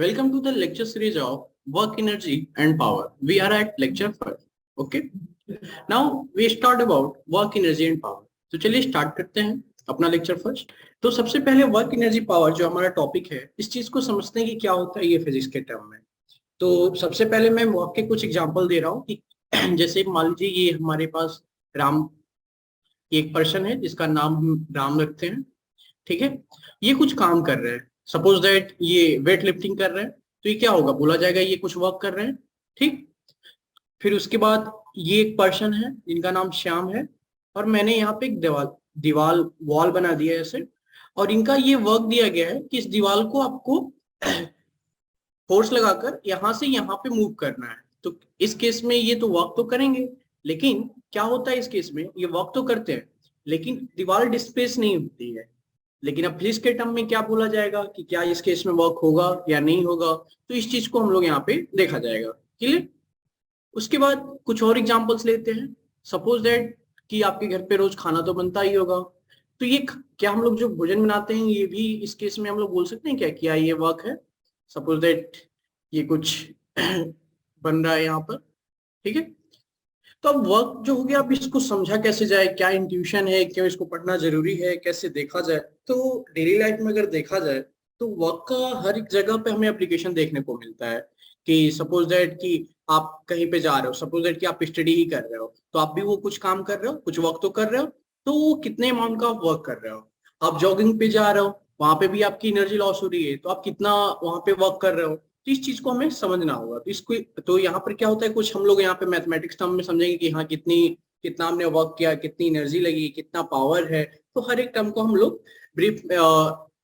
Welcome to the lecture series of work energy and power. We are at lecture first. Okay. Now we start about work energy and power. तो चलिए start करते हैं अपना lecture first. तो सबसे पहले work energy power जो हमारा टॉपिक है, इस चीज को समझते हैं कि क्या होता है ये फिजिक्स के टर्म में। तो सबसे पहले मैं वर्क के कुछ एग्जांपल दे रहा हूँ कि जैसे मान लीजिए ये हमारे पास राम एक पर्सन है जिसका नाम हम राम रखते हैं। ठीक है, ये कुछ काम कर रहे हैं। सपोज दैट ये वेट लिफ्टिंग कर रहे हैं, तो ये क्या होगा, बोला जाएगा ये कुछ वर्क कर रहे हैं। ठीक, फिर उसके बाद ये एक पर्सन है जिनका नाम श्याम है, और मैंने यहाँ पे एक दीवार दीवार वॉल बना दिया है ऐसे, और इनका ये वर्क दिया गया है कि इस दीवार को आपको फोर्स लगाकर यहाँ से यहाँ पे मूव करना है। तो इस केस में ये तो वर्क तो करेंगे, लेकिन क्या होता है इस केस में, ये वर्क तो करते हैं लेकिन दीवार डिस्प्लेस नहीं होती है। लेकिन अब फिजिक्स के टर्म में क्या बोला जाएगा कि क्या इस केस में वर्क होगा या नहीं होगा, तो इस चीज को हम लोग यहाँ पे देखा जाएगा। क्लियर। उसके बाद कुछ और एग्जांपल्स लेते हैं। सपोज दैट कि आपके घर पे रोज खाना तो बनता ही होगा, तो ये क्या हम लोग जो भोजन बनाते हैं ये भी इस केस में हम लोग बोल सकते हैं क्या ये वर्क है। सपोज दैट ये कुछ बन रहा है यहाँ पर। ठीक है, तो अब वर्क जो हो गया, अब इसको समझा कैसे जाए, क्या इंट्यूशन है, क्यों इसको पढ़ना जरूरी है, कैसे देखा जाए। तो डेली लाइफ में अगर देखा जाए तो वर्क का हर एक जगह पे हमें एप्लीकेशन देखने को मिलता है। कि सपोज दैट कि आप कहीं पे जा रहे हो, सपोज दैट कि आप स्टडी ही कर रहे हो, तो आप भी वो कुछ काम कर रहे हो, कुछ वर्क तो कर रहे हो। तो वो कितने अमाउंट का वर्क कर रहे हो। आप जॉगिंग पे जा रहे हो, वहां पे भी आपकी एनर्जी लॉस हो रही है, तो आप कितना वहां पे वर्क कर रहे हो। तो इस चीज को हमें समझना होगा। तो इसको तो यहाँ पर क्या होता है, कुछ हम लोग यहाँ पे मैथमेटिक्स टर्म में समझेंगे कि हाँ कितना हमने वर्क किया, कितनी एनर्जी लगी, कितना पावर है। तो हर एक टर्म को हम लोग ब्रीफ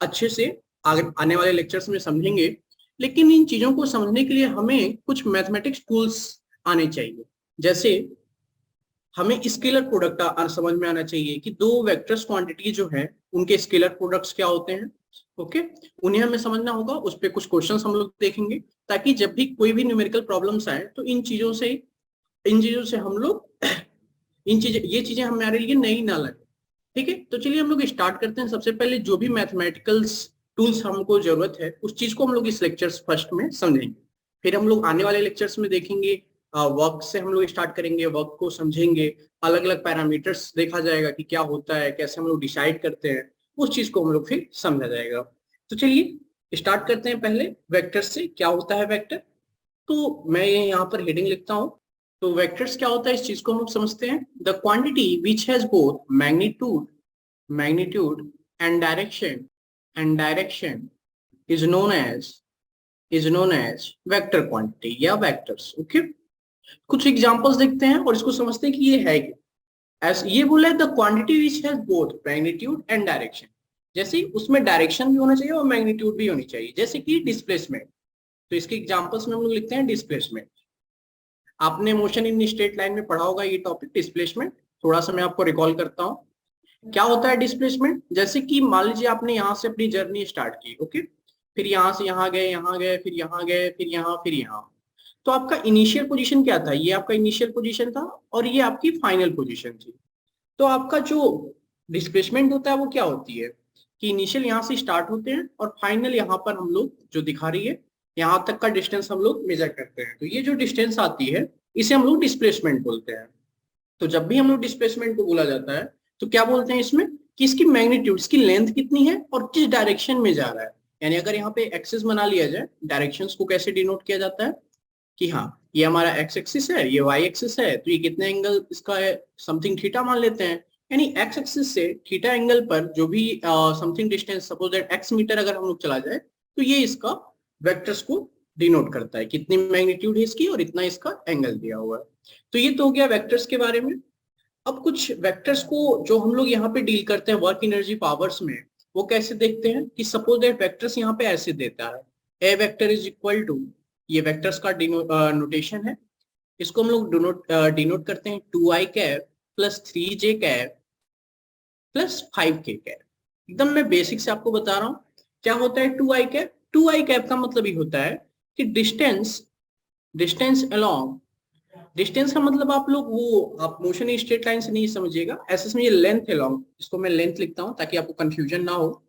अच्छे से आगे आने वाले लेक्चर्स में समझेंगे। लेकिन इन चीजों को समझने के लिए हमें कुछ मैथमेटिक्स टूल्स आने चाहिए। जैसे हमें स्केलर प्रोडक्ट समझ में आना चाहिए कि दो वेक्टर्स क्वांटिटी जो है उनके स्केलर प्रोडक्ट्स क्या होते हैं। ओके, उन्हें हमें समझना होगा। उस पर कुछ क्वेश्चंस हम लोग देखेंगे, ताकि जब भी कोई भी न्यूमेरिकल प्रॉब्लम्स आए तो इन चीजों से हम लोग ये चीजें हमारे लिए नई ना लगे। ठीक है, तो चलिए हम लोग स्टार्ट करते हैं। सबसे पहले जो भी मैथमेटिकल्स टूल्स हमको जरूरत है उस चीज को हम लोग इस लेक्चर्स फर्स्ट में समझेंगे। फिर हम लोग आने वाले लेक्चर्स में देखेंगे, वर्क से हम लोग स्टार्ट करेंगे, वर्क को समझेंगे, अलग अलग पैरामीटर्स देखा जाएगा कि क्या होता है, कैसे हम लोग डिसाइड करते हैं, उस चीज को हम लोग फिर समझा जाएगा। तो चलिए स्टार्ट करते हैं पहले वेक्टर से। क्या होता है वेक्टर, तो मैं यहाँ पर हेडिंग लिखता हूँ। तो वेक्टर्स क्या होता है इस चीज को हम लोग समझते हैं। The quantity which has both magnitude and direction is known as vector quantity या वेक्टर्स। ओके, कुछ एग्जांपल्स देखते हैं और इसको समझते हैं कि ये है क्या। ऐसे ये बोला है the quantity which has both magnitude and direction, जैसे उसमें डायरेक्शन भी होना चाहिए और मैग्नीट्यूड भी होनी चाहिए। जैसे कि डिस्प्लेसमेंट, तो इसके एग्जांपल्स में हम लोग लिखते हैं डिस्प्लेसमेंट। आपने मोशन इन स्ट्रेट लाइन में पढ़ा होगा ये टॉपिक डिस्प्लेसमेंट। थोड़ा सा मैं आपको रिकॉल करता हूँ क्या होता है डिस्प्लेसमेंट। जैसे कि मान लीजिए आपने यहाँ से अपनी जर्नी स्टार्ट की। ओके, फिर यहाँ से यहाँ गए, फिर यहाँ गए, फिर यहाँ। तो आपका इनिशियल पोजीशन क्या था, ये आपका इनिशियल पोजीशन था और ये आपकी फाइनल पोजीशन थी। तो आपका जो डिस्प्लेसमेंट होता है वो क्या होती है कि इनिशियल यहाँ से स्टार्ट होते हैं और फाइनल यहाँ पर हम लोग जो दिखा रही है यहाँ तक का डिस्टेंस हम लोग मेजर करते हैं। तो ये जो डिस्टेंस आती है इसे हम लोग डिस्प्लेसमेंट बोलते हैं। तो जब भी हम लोग डिस्प्लेसमेंट को बोला जाता है तो क्या बोलते हैं इसमें कि इसकी मैग्नीट्यूड, इसकी लेंथ कितनी है और किस डायरेक्शन में जा रहा है। यानी अगर यहाँ पे एक्सिस बना लिया जाए, डायरेक्शंस को कैसे डिनोट किया जाता है कि हाँ ये हमारा एक्स एक्सिस है, ये वाई एक्सिस है, तो ये कितने एंगल इसका है, समथिंग थीटा मान लेते हैं। यानी एक्स एक्सिस से थीटा एंगल पर जो भी something distance, suppose that x metre अगर हम लोग चला जाए, तो ये इसका वेक्टर्स को डिनोट करता है, कितनी मैग्नीट्यूड है इसकी और इतना इसका एंगल दिया हुआ है। तो ये तो हो गया वेक्टर्स के बारे में। अब कुछ वेक्टर्स को जो हम लोग यहाँ पे डील करते हैं वर्क एनर्जी पावर्स में, वो कैसे देखते हैं कि सपोज दैट वेक्टर्स यहाँ पे ऐसे देता है, A vector is equal to, ये वेक्टर्स का नोटेशन है, इसको हम लोग डिनोट करते हैं 2i cap plus 3j cap plus 5k cap. एकदम मैं बेसिक से आपको बता रहा हूँ क्या होता है 2i कैप। 2i कैप का मतलब ये होता है कि डिस्टेंस अलोंग, डिस्टेंस का मतलब आप मोशन स्ट्रेट लाइन से नहीं समझिएगा, ऐसे समझिए लेंथ अलोंग। इसको मैं लेंथ लिखता हूँ ताकि आपको कंफ्यूजन ना हो,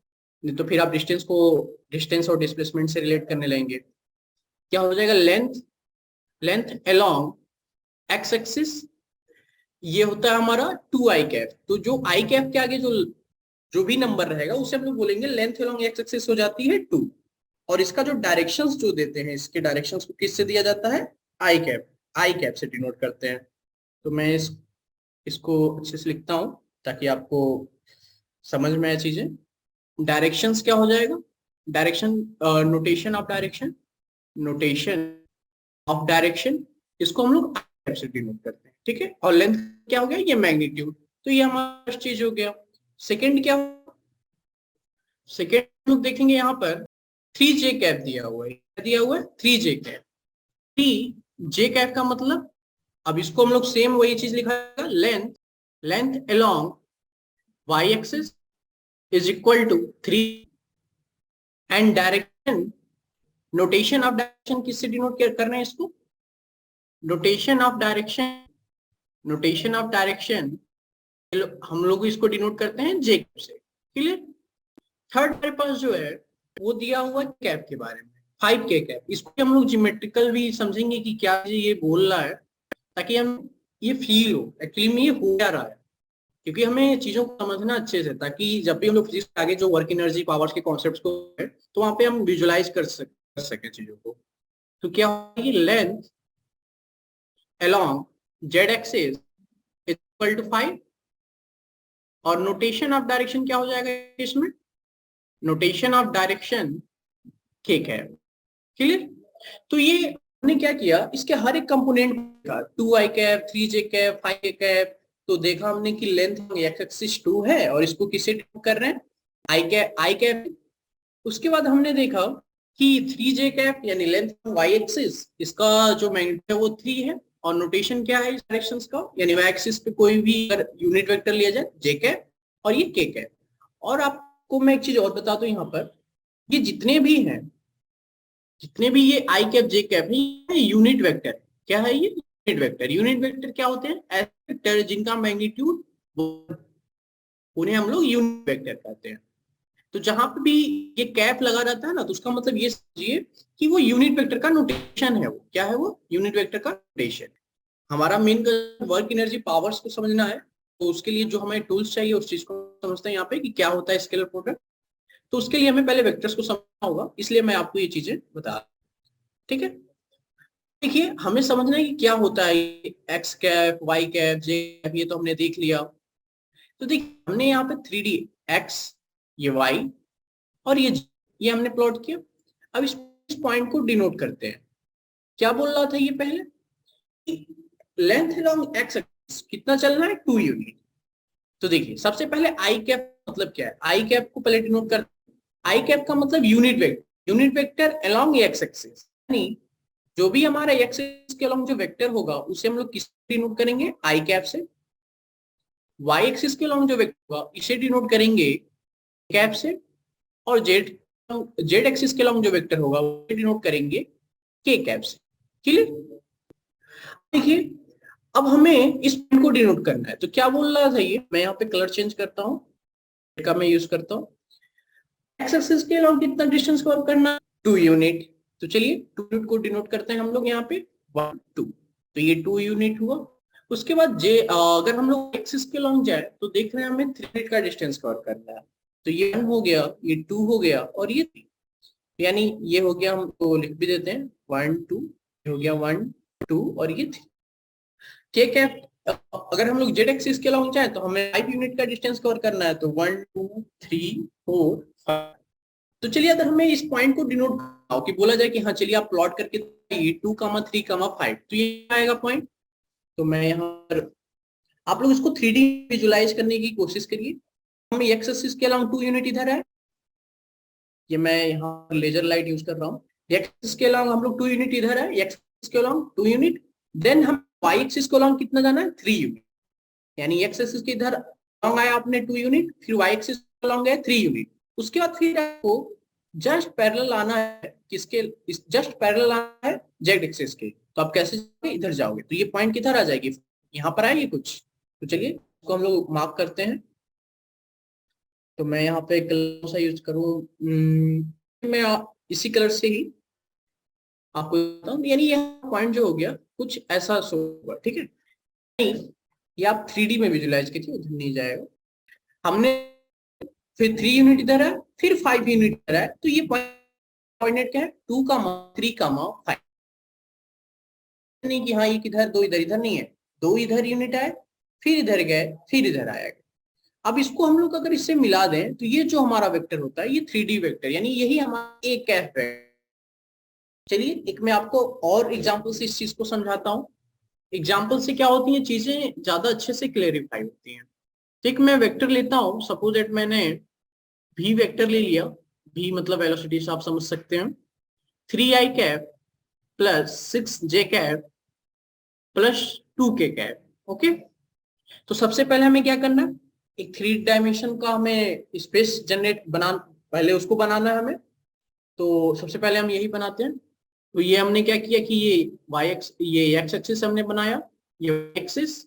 नहीं तो फिर आप डिस्टेंस और डिस्प्लेसमेंट से रिलेट करने लगेंगे। क्या हो जाएगा, length, length along x axis, ये होता है हमारा 2 i कैप। तो जो आई कैप के आगे जो जो भी नंबर रहेगा उसे हम लोग बोलेंगे लेंथ अलोंग एक्स एक्सिस हो जाती है 2। और इसका जो डायरेक्शंस जो देते हैं, इसके डायरेक्शंस को किससे दिया जाता है, आई कैप से डिनोट करते हैं। तो मैं इसको अच्छे से लिखता हूं ताकि आपको समझ में आए चीजें। डायरेक्शंस क्या हो जाएगा, direction, notation of direction, notation of direction, इसको हम लोग आई से डिनोट करते हैं, ठीक है। और लेंथ क्या हो गया, ये मैग्नीट्यूड। तो ये हमारा फर्स्ट चीज हो गया। सेकंड क्या, सेकंड लोग देखेंगे यहाँ पर 3 j कैप दिया हुआ है, क्या दिया हुआ है, 3 j कैप। 3 j कैप का मतलब, अब इसको हम लोग सेम वही चीज लिखा, length, length along y axis is equal to 3, and direction, notation of direction किससे डिनोट करना है इसको, notation of direction, notation of direction हम लोग इसको डिनोट करते हैं जे कैप से, क्लियर। थर्ड हमारे पास जो है वो दिया हुआ है कैप के बारे में, 5 k कैप। इसको हम लोग ज्योमेट्रिकल भी समझेंगे कि क्या ये बोल रहा है, ताकि हम ये फील हो एक्चुअली में ये हो क्या रहा है, क्योंकि हमें चीजों को समझना अच्छे से, ताकि जब भी हम लोग फिजिक्स के आगे जो वर्क एनर्जी पावर्स के कॉन्सेप्ट्स को है, तो वहां पे हम विजुलाइज कर सके चीजों को। तो क्या होगी, length along z axis equal to 5, और नोटेशन ऑफ डायरेक्शन क्या हो जाएगा इसमें, नोटेशन ऑफ डायरेक्शन ठीक है, क्लियर। तो ये हमने क्या किया, इसके हर एक कंपोनेंट का 2 i cap, 3 j cap, 5 k cap. तो देखा हमने कि लेंथ एक्स एक्सिस 2 है और इसको किसे डिनोट कर रहे हैं, आई कैप। उसके बाद हमने देखा कि 3 j कैप यानी लेंथ वाई एक्सिस, इसका जो मैग्नीट्यूड है वो 3 है, और नोटेशन क्या है इस डायरेक्शंस का, यानी वाई एक्सिस पे कोई भी अगर यूनिट वेक्टर लिया जाए j कैप, और ये k कैप। और आपको मैं एक चीज और बता दूं यहाँ पर, ये जितने भी हैं, जितने भी ये आई कैप जे कैप है, ये यूनिट वेक्टर है। क्या है ये, यूनिट वेक्टर। यूनिट वेक्टर क्या होते हैं, ऐसे वेक्टर जिनका मैग्नीट्यूड, उन्हें हम लोग यूनिट वेक्टर कहते हैं। तो जहां पे भी ये कैप लगा रहता है ना, तो उसका मतलब ये समझिए कि वो यूनिट वेक्टर का नोटेशन है। वो क्या है, वो यूनिट वेक्टर का नोटेशन। हमारा मेन वर्क एनर्जी पावर्स को समझना है, तो उसके लिए जो हमें टूल्स चाहिए उस चीज को समझते हैं यहाँ पे कि क्या होता है स्केलर प्रोडक्ट। तो उसके लिए हमें पहले वेक्टर्स को समझना होगा, इसलिए मैं आपको ये चीजें बता, ठीक है। देखिए हमें समझना है कि क्या होता है एक्स कैप, वाई कैप, जे कैप, ये तो हमने देख लिया। तो देखिए हमने यहाँ पे 3D, एक्स, ये वाई, और ये हमने प्लॉट किया। अब इस पॉइंट को डिनोट करते हैं। क्या बोल रहा था ये पहले, लेंथ अलोंग एक्स एक्सिस कितना चलना है, 2 यूनिट। तो देखिए सबसे पहले आई कैप मतलब क्या है, आई कैप को पहले डिनोट कर, आई कैप का मतलब unit vector, unit vector along x axis, यानी जो भी हमारा एक्स एक्सिस के अलोंग जो वेक्टर होगा उसे हम लोग किस डिनोट करेंगे, आई कैप से। वाई एक्सिस के अलोंग जो वेक्टर होगा इसे डिनोट करेंगे कैप से। और जेड जेड एक्सिस के अलोंग जो वेक्टर होगा उसे डिनोट करेंगे के कैप से, क्लियर। देखिए अब हमें इस पॉइंट को डिनोट करना है, तो क्या बोल रहा था ये, मैं यहाँ पे कलर चेंज करता हूँ, का मैं यूज करता हूँ। एक्स एक्सिस के अलोंग कितना डिस्टेंस कवर करना है, 2 यूनिट। तो चलिए 2 यूनिट को डिनोट करते हैं हम लोग यहाँ पे 1 2। तो ये 2 यूनिट हुआ। उसके बाद अगर हम लोग एक्सिस के अलोंग जाए तो देख रहे हैं हमें 3 यूनिट का डिस्टेंस कवर करना है। तो ये 1 हो गया, ये 2 हो गया, और ये 3, यानी ये हो गया, हम तो लिख भी देते हैं 1 2, हो गया 1 2, और ये 3। ठीक है, अगर हम लोग जेड एक्सिस के अलोंग जाए तो हमें 5 यूनिट का डिस्टेंस कवर करना है, तो 1 2 3 4 5। तो चलिए अगर हमें इस पॉइंट को डिनोट कराओ कि बोला जाए कि हाँ चलिए आप प्लॉट करके 2 3 5, तो ये आएगा पॉइंट। तो मैं यहाँ पर, आप लोग इसको 3D विजुलाइज करने की कोशिश करिए। हमें एक्स एक्सिस के अलावा 2 यूनिट इधर है, ये मैं यहाँ लेजर लाइट यूज कर रहा हूँ। एक्स एक्सिस के अलावा हम लोग 2 यूनिट इधर है, एक्स एक्सिस के अलावा 2 यूनिट। देन हम वाई एक्सिस के अलावा कितना जाना है, 3 यूनिट। यानी एक्स एक्सिस के इधर लॉन्ग आया आपने 2 यूनिट, फिर वाई एक्सिस लॉन्ग गए 3 यूनिट। उसके बाद फिर आपको जस्ट पैरेलल आना है, किसके, जस्ट पैरेलल आना है जेड एक्सिस के। तो आप कैसे जाओगे, इधर जाओगे, तो ये पॉइंट किधर आ जाएगी, यहाँ पर आएगी कुछ। तो चलिए इसको हम लोग मार्क करते हैं। तो मैं यहाँ पे कलर सा यूज करूँ, मैं इसी कलर से ही आपको बताऊं, यानी यह पॉइंट जो हो गया कुछ ऐसा शो होगा, ठीक है। नहीं, ये आप 3D में विजुलाइज कीजिए, उधर नहीं जाएगा। हमने फिर 3 यूनिट इधर है, फिर 5 यूनिट इधर है, तो ये कोऑर्डिनेट क्या है, 2 का 3 का 5। नहीं कि हाँ ये किधर, दो इधर, इधर नहीं है, दो इधर यूनिट आए, फिर इधर गए, फिर इधर आएगा। अब इसको हम लोग अगर इससे मिला दें तो ये जो हमारा वेक्टर होता है ये 3D वेक्टर, यानी यही हमारा एक कैफ है। चलिए एक मैं आपको और एग्जांपल से इस चीज को समझाता हूँ। एग्जाम्पल से क्या होती है, चीजें ज्यादा अच्छे से क्लेरिफाई होती हैं। ठीक, मैं वेक्टर लेता हूँ, सपोज दैट मैंने भी वेक्टर ले लिया। भी मतलब वेलोसिटी से आप समझ सकते हैं, 3i cap plus 6j cap plus 2k cap. Okay, तो सबसे पहले हमें क्या करना है, एक 3 डायमेंशन का हमें स्पेस जनरेट बना, पहले उसको बनाना है हमें। तो सबसे पहले हम यही बनाते हैं। तो ये हमने क्या किया कि ये एक्स एक्सिस हमने बनाया, ये एक्सिस,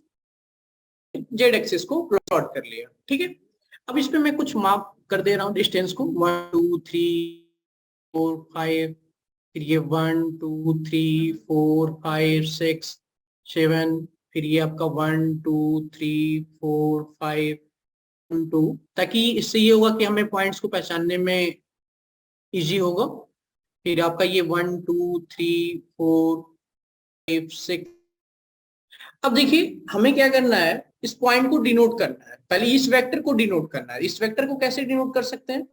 जेड एक्सिस को प्लॉट कर लिया, ठीक है। अब इस पे मैं कुछ मार्क कर दे रहा हूँ डिस्टेंस को, 1 2 3 4 5, फिर ये 1 2 3 4 5 6 7, फिर ये आपका 1 2 3 4 5 1 2, ताकि इससे ये होगा कि हमें पॉइंट्स को पहचानने में इजी होगा। फिर आपका ये 1 2 3 4 5 6। अब देखिए हमें क्या करना है, इस पॉइंट को डिनोट करना है, पहले इस वेक्टर को डिनोट करना है। इस वेक्टर को कैसे डिनोट कर सकते हैं,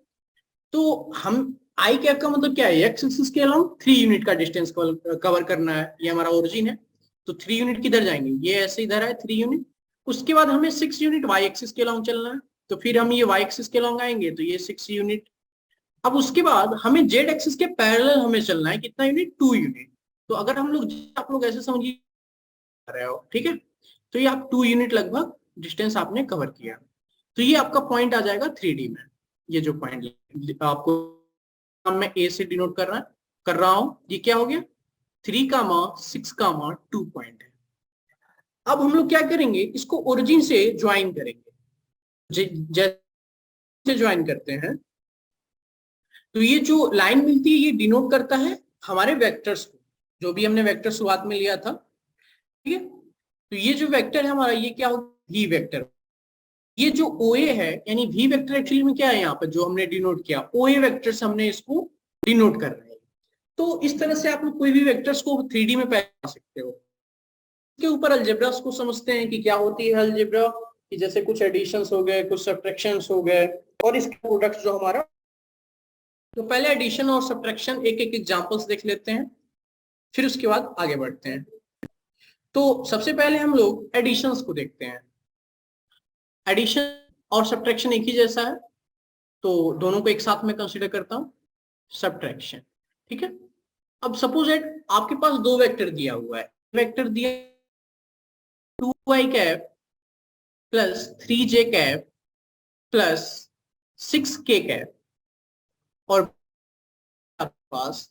तो हम आई कैप का मतलब क्या है, एक्स एक्सिस के अलाउंग 3 यूनिट का डिस्टेंस कवर करना है, ये हमारा ओरिजिन है। तो 3 यूनिट किधर जाएंगे, ये ऐसे इधर है 3 यूनिट। उसके बाद हमें 6 यूनिट वाई एक्सिस के अलाउंग चलना है, तो फिर हम ये वाई एक्सिस के अलाउंग आएंगे, तो ये 6 यूनिट। अब उसके बाद हमें जेड एक्सिस के पैरेलल हमें चलना है, कितना यूनिट, 2 यूनिट। तो अगर हम लोग, आप लोग ऐसे समझिए रहे हो, ठीक है। तो ये आप 2 यूनिट लगभग डिस्टेंस आपने कवर किया, तो ये आपका पॉइंट आ जाएगा 3D में। ये जो पॉइंट आपको मैं ए से डिनोट कर रहा हूं, ये क्या हो गया, 3, 6, 2 पॉइंट है। अब हम लोग क्या करेंगे, इसको ओरिजिन से ज्वाइन करेंगे। जैसे ज्वाइन करते हैं, तो ये जो लाइन मिलती है ये डिनोट करता है हमारे वेक्टर्स को, जो भी हमने वेक्टर शुरुआत में लिया था, ठीक है। तो ये जो वेक्टर है हमारा, ये क्या होगा, वी वेक्टर। ये जो OA है, यानी वी वेक्टर एक्चुअली में क्या है, यहाँ पर जो हमने डिनोट किया, OA वेक्टर से हमने इसको डिनोट कर रहे हैं। तो इस तरह से आप लोग कोई भी वेक्टर्स को 3D में पहचान सकते हो। इसके ऊपर अलजेब्रास को समझते हैं कि क्या होती है अलजेब्रा, कि जैसे कुछ एडिशंस हो गए, कुछ सब्ट्रैक्शंस हो गए, और इसके प्रोडक्ट जो हमारा। तो पहले एडिशन और सब्ट्रैक्शन एक एक एग्जांपल्स देख लेते हैं, फिर उसके बाद आगे बढ़ते हैं। तो सबसे पहले हम लोग एडिशंस को देखते हैं। एडिशन और सब्ट्रैक्शन एक ही जैसा है, तो दोनों को एक साथ में कंसीडर करता हूं, सब्ट्रैक्शन, ठीक है। अब सपोज एट आपके पास दो वेक्टर दिया हुआ है, वेक्टर दिया 2i cap plus 3j cap plus 6k cap, और पास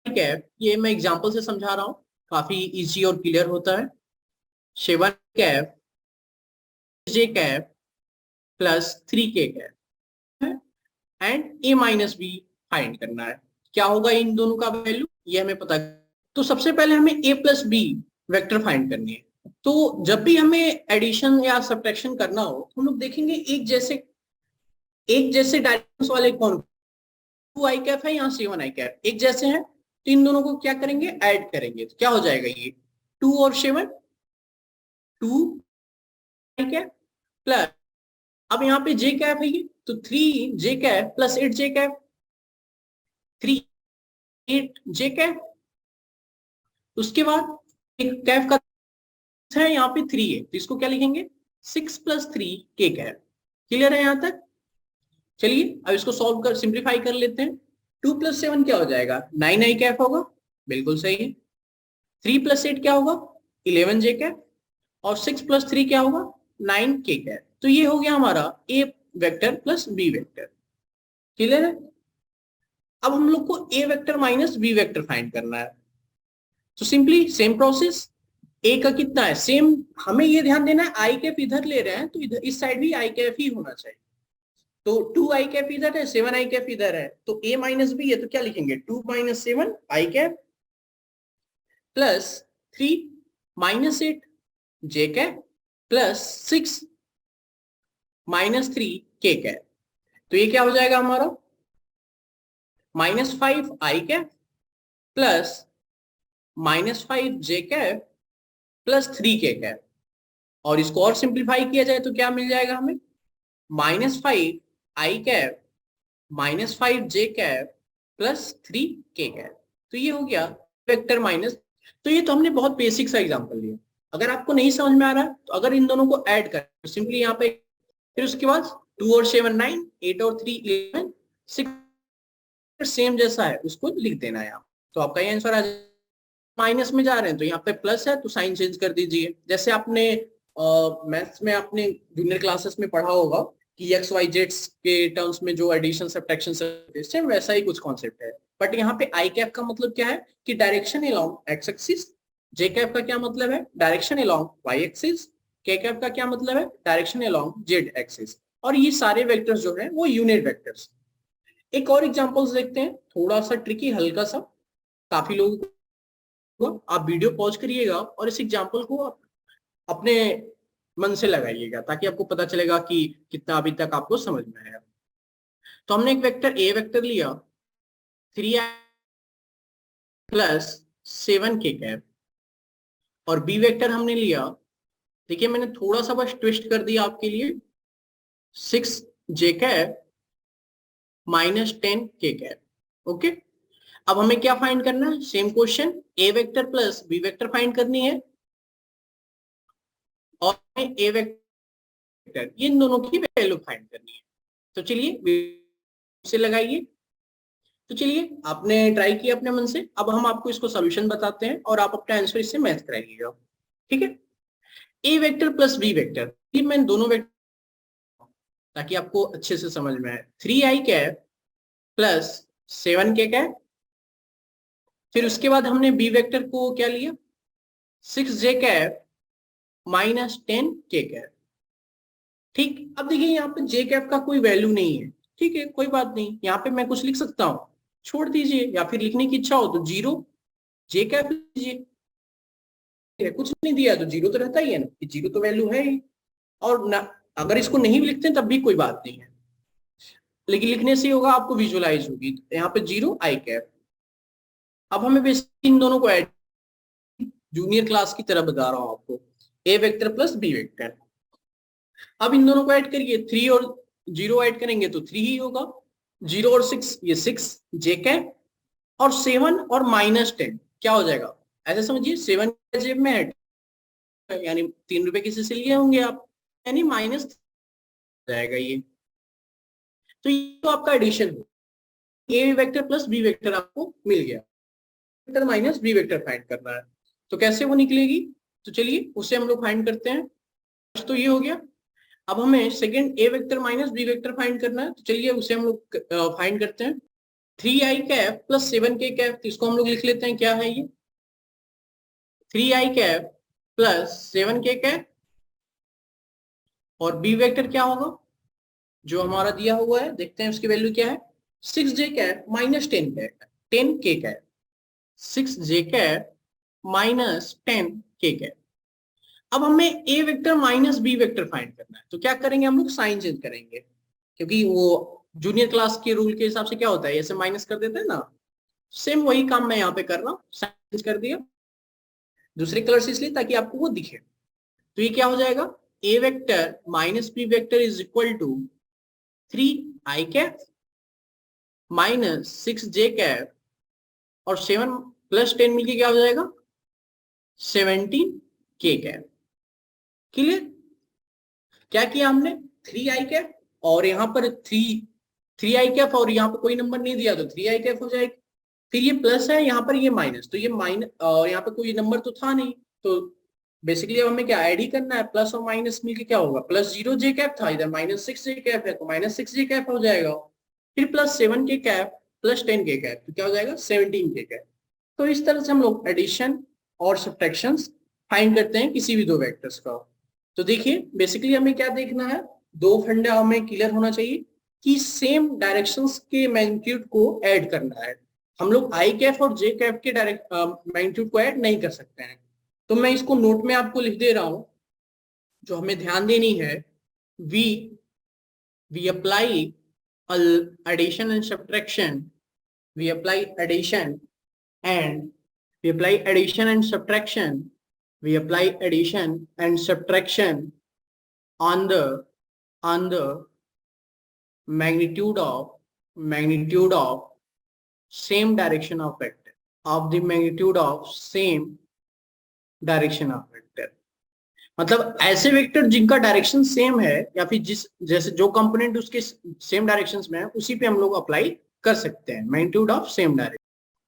कैप, ये मैं एग्जांपल से समझा रहा हूं, काफी इजी और क्लियर होता है। 7 cap, j cap plus 3k cap, and a minus b find करना है। क्या होगा इन दोनों का वैल्यू, ये हमें पता। तो सबसे पहले हमें a plus B vector find करनी है। तो जब भी हमें एडिशन या सब्ट्रैक्शन करना हो, तो हम लोग देखेंगे एक जैसे डायरेक्शंस वाले कौन, 2i कैप है, यहाँ 7i कैप एक जैसे हैं, तो इन दोनों को क्या करेंगे, ऐड करेंगे, तो क्या हो जाएगा, ये 2 और 7, 2i कैप प्लस, अब यहाँ पे j कैप है ये, तो 3j cap plus 8j cap, 3 8j cap. उसके बाद एक कैप का है, यहाँ पे 3 है, तो इसको क्या लिखेंगे, 6 प्लस 3k कैप। क्लियर है यहाँ तक। चलिए अब इसको सॉल्व कर, सिंप्लीफाई कर लेते हैं। 2 प्लस 7 क्या हो जाएगा, 9i कैप होगा, बिल्कुल सही है। 3 प्लस 8 क्या होगा, 11j कैप, और 6 प्लस 3 क्या होगा, 9k कैप। तो ये हो गया हमारा a vector plus b vector. Clear है। अब हम लोग को a vector minus b vector find करना है। तो सिंपली सेम प्रोसेस, a का कितना है, सेम, हमें ये ध्यान देना है i कैप इधर ले रहे हैं, तो इधर इस साइड भी i कैप ही होना चाहिए। तो 2 आई कैप इधर है, 7 आई कैप इधर है, तो a माइनस बी है, तो क्या लिखेंगे 2 माइनस 7 आई cap plus 3 minus 8 j cap plus 6 minus 3 के कैप। तो ये क्या हो जाएगा हमारा -5 आई कैप प्लस -5 जे कैप प्लस 3 के कैप। और इसको और सिंप्लीफाई किया जाए तो क्या मिल जाएगा हमें -5 आई कैप -5 जे कैप प्लस 3 के कैप। तो ये हो गया वेक्टर माइनस। तो ये तो हमने बहुत बेसिक सा एग्जांपल लिया। अगर आपको नहीं समझ में आ रहा है तो अगर इन दोनों को ऐड करें तो सिंपली यहाँ पे, फिर उसके बाद 2 और 7 9, 8 और 3 11, 6 सेम जैसा है उसको लिख देना है यहाँ। तो आपका ये आंसर आ जाएगा। माइनस में जा रहे हैं तो यहाँ पे प्लस है तो साइन चेंज कर दीजिए। जैसे आपने मैथ्स में आपने जूनियर क्लासेस में पढ़ा होगा कि एक्स वाई जेड्स के टर्म्स में जो एडिशन सब्ट्रैक्शन सेम वैसा ही कुछ कॉन्सेप्ट है। बट यहाँ पे आई कैप का मतलब क्या है कि डायरेक्शन अलोंग एक्स एक्सिस, जे कैप का क्या मतलब है डायरेक्शन अलोंग वाई एक्सिस, के कैप का क्या मतलब है डायरेक्शन अलोंग जेड एक्सिस। और ये सारे वेक्टर्स जो है वो यूनिट वेक्टर्स। एक और एग्जांपल्स देखते हैं, थोड़ा सा ट्रिकी हल्का सा, काफी लोगों को। आप वीडियो पॉज करिएगा और इस एग्जांपल को आप अपने मन से लगाइएगा ताकि आपको पता चलेगा कि कितना अभी तक आपको समझ में आया। तो हमने एक वेक्टर ए वेक्टर लिया 3i प्लस 7 के कैप, और बी वेक्टर हमने लिया, देखिए मैंने थोड़ा सा बस ट्विस्ट कर दिया आपके लिए, 6 जे कैप -10 के कैप। ओके, अब हमें क्या फाइंड करना है, same question, A vector plus B vector find करनी है और ए वेक्टर ये इन दोनों की वैल्यू फाइंड करनी है। तो चलिए से लगाइए। तो चलिए आपने ट्राई किया अपने मन से, अब हम आपको इसको सॉल्यूशन बताते हैं और आप अपना आंसर इससे मैच कराइएगा। ठीक है, A vector plus B vector, ये मैं दोनों वेक्टर ताकि आपको अच्छे से समझ में आए, 3i कैप प्लस 7 के कैप, फिर उसके बाद हमने बी वेक्टर को क्या लिया 6 जे कैप -10 के कैप। ठीक, अब देखिए यहाँ पे जे कैप का कोई वैल्यू नहीं है, ठीक है कोई बात नहीं, यहाँ पे मैं कुछ लिख सकता हूँ, छोड़ दीजिए, या फिर लिखने की इच्छा हो तो 0 जे कैप लीजिए, कुछ नहीं दिया तो 0 तो रहता ही है ना, 0 तो वैल्यू है ही। और ना अगर इसको नहीं भी लिखते तब भी कोई बात नहीं है, लेकिन लिखने से होगा आपको विजुअलाइज होगी। तो यहाँ पे 0 आई कैप। अब हमें बेसिक इन दोनों को ऐड, जूनियर क्लास की तरह बता रहा हूँ आपको, ए वेक्टर प्लस बी वेक्टर। अब इन दोनों को ऐड करिए, 3 और 0 ऐड करेंगे तो 3 ही होगा, 0 और 6 ये 6 जे कैप, और 7 और -10 क्या हो जाएगा, ऐसे समझिए 7 जेब में है, यानी 3 रुपए किसी से लिए होंगे आप, यानी माइनस जाएगा ये। तो ये तो आपका एडिशन हो, a vector plus B vector आपको मिल गया, vector minus B vector find करना है। तो कैसे वो निकलेगी, तो चलिए उसे हम लोग फाइंड करते हैं। तो ये हो गया, अब हमें second a vector minus B vector find करना है, तो चलिए उसे हम लोग फाइंड करते हैं। 3i कैप प्लस 7 के कैप, तो इसको हम लोग लिख लेते हैं, क्या है ये 3i कैप प्लस 7 के कैप, और बी वेक्टर क्या होगा जो हमारा दिया हुआ है, देखते हैं उसकी वैल्यू क्या है, 6 जे कैप -10 कैप, 10 के कैप, 6 जे कैप -10 के कैप। अब हमें ए vector minus B vector find करना है, तो क्या करेंगे हम लोग साइन चेंज करेंगे, क्योंकि वो जूनियर क्लास के रूल के हिसाब से क्या होता है ऐसे माइनस कर देते हैं ना, सेम वही काम मैं यहाँ पे कर रहा हूँ, साइन चेंज कर दिया दूसरे कलर से इसलिए ताकि आपको वो दिखे। तो ये क्या हो जाएगा, A vector minus B vector is equal to 3i cap -6 j cap और 7 + 10 मिलके क्या हो जाएगा 17 के कैप। क्लियर, क्या किया हमने 3i कैप और यहाँ पर 3 आई कैप, और यहाँ पर कोई नंबर नहीं दिया तो 3i कैप हो जाएगी, फिर ये प्लस है यहाँ पर ये माइनस, तो ये माइनस और यहाँ पर कोई नंबर तो था नहीं, तो बेसिकली अब हमें क्या ऐड ही करना है, प्लस और माइनस मिलके क्या होगा, +0 जे कैप था, इधर -6 जे कैप है तो -6 जे कैप हो जाएगा, फिर +7 के कैप +10 के कैप, तो क्या हो जाएगा 17 के कैप। तो इस तरह से हम लोग एडिशन और सब्ट्रैक्शन फाइंड करते हैं किसी भी दो वेक्टर्स का। तो देखिए बेसिकली हमें क्या देखना है, दो फंडा हमें क्लियर होना चाहिए, कि सेम डायरेक्शंस के मैग्नीट्यूड को ऐड करना है। हम लोग आई कैफ और जे कैफ के डायरेक्ट मैग्नीट्यूड को ऐड नहीं कर सकते हैं। तो मैं इसको नोट में आपको लिख दे रहा हूं, जो हमें ध्यान देनी है। We apply addition and subtraction. We apply addition and we apply addition and subtraction. We apply addition and subtraction on the magnitude of same direction of vector, of the magnitude of same direction of vector. मतलब ऐसे vector जिनका direction same है, या फिर जिस जैसे जो component उसके सेम डायरेक्शंस में है, उसी पे हम लोग अप्लाई कर सकते हैं मैग्नीट्यूड ऑफ सेम डायरेक्शन।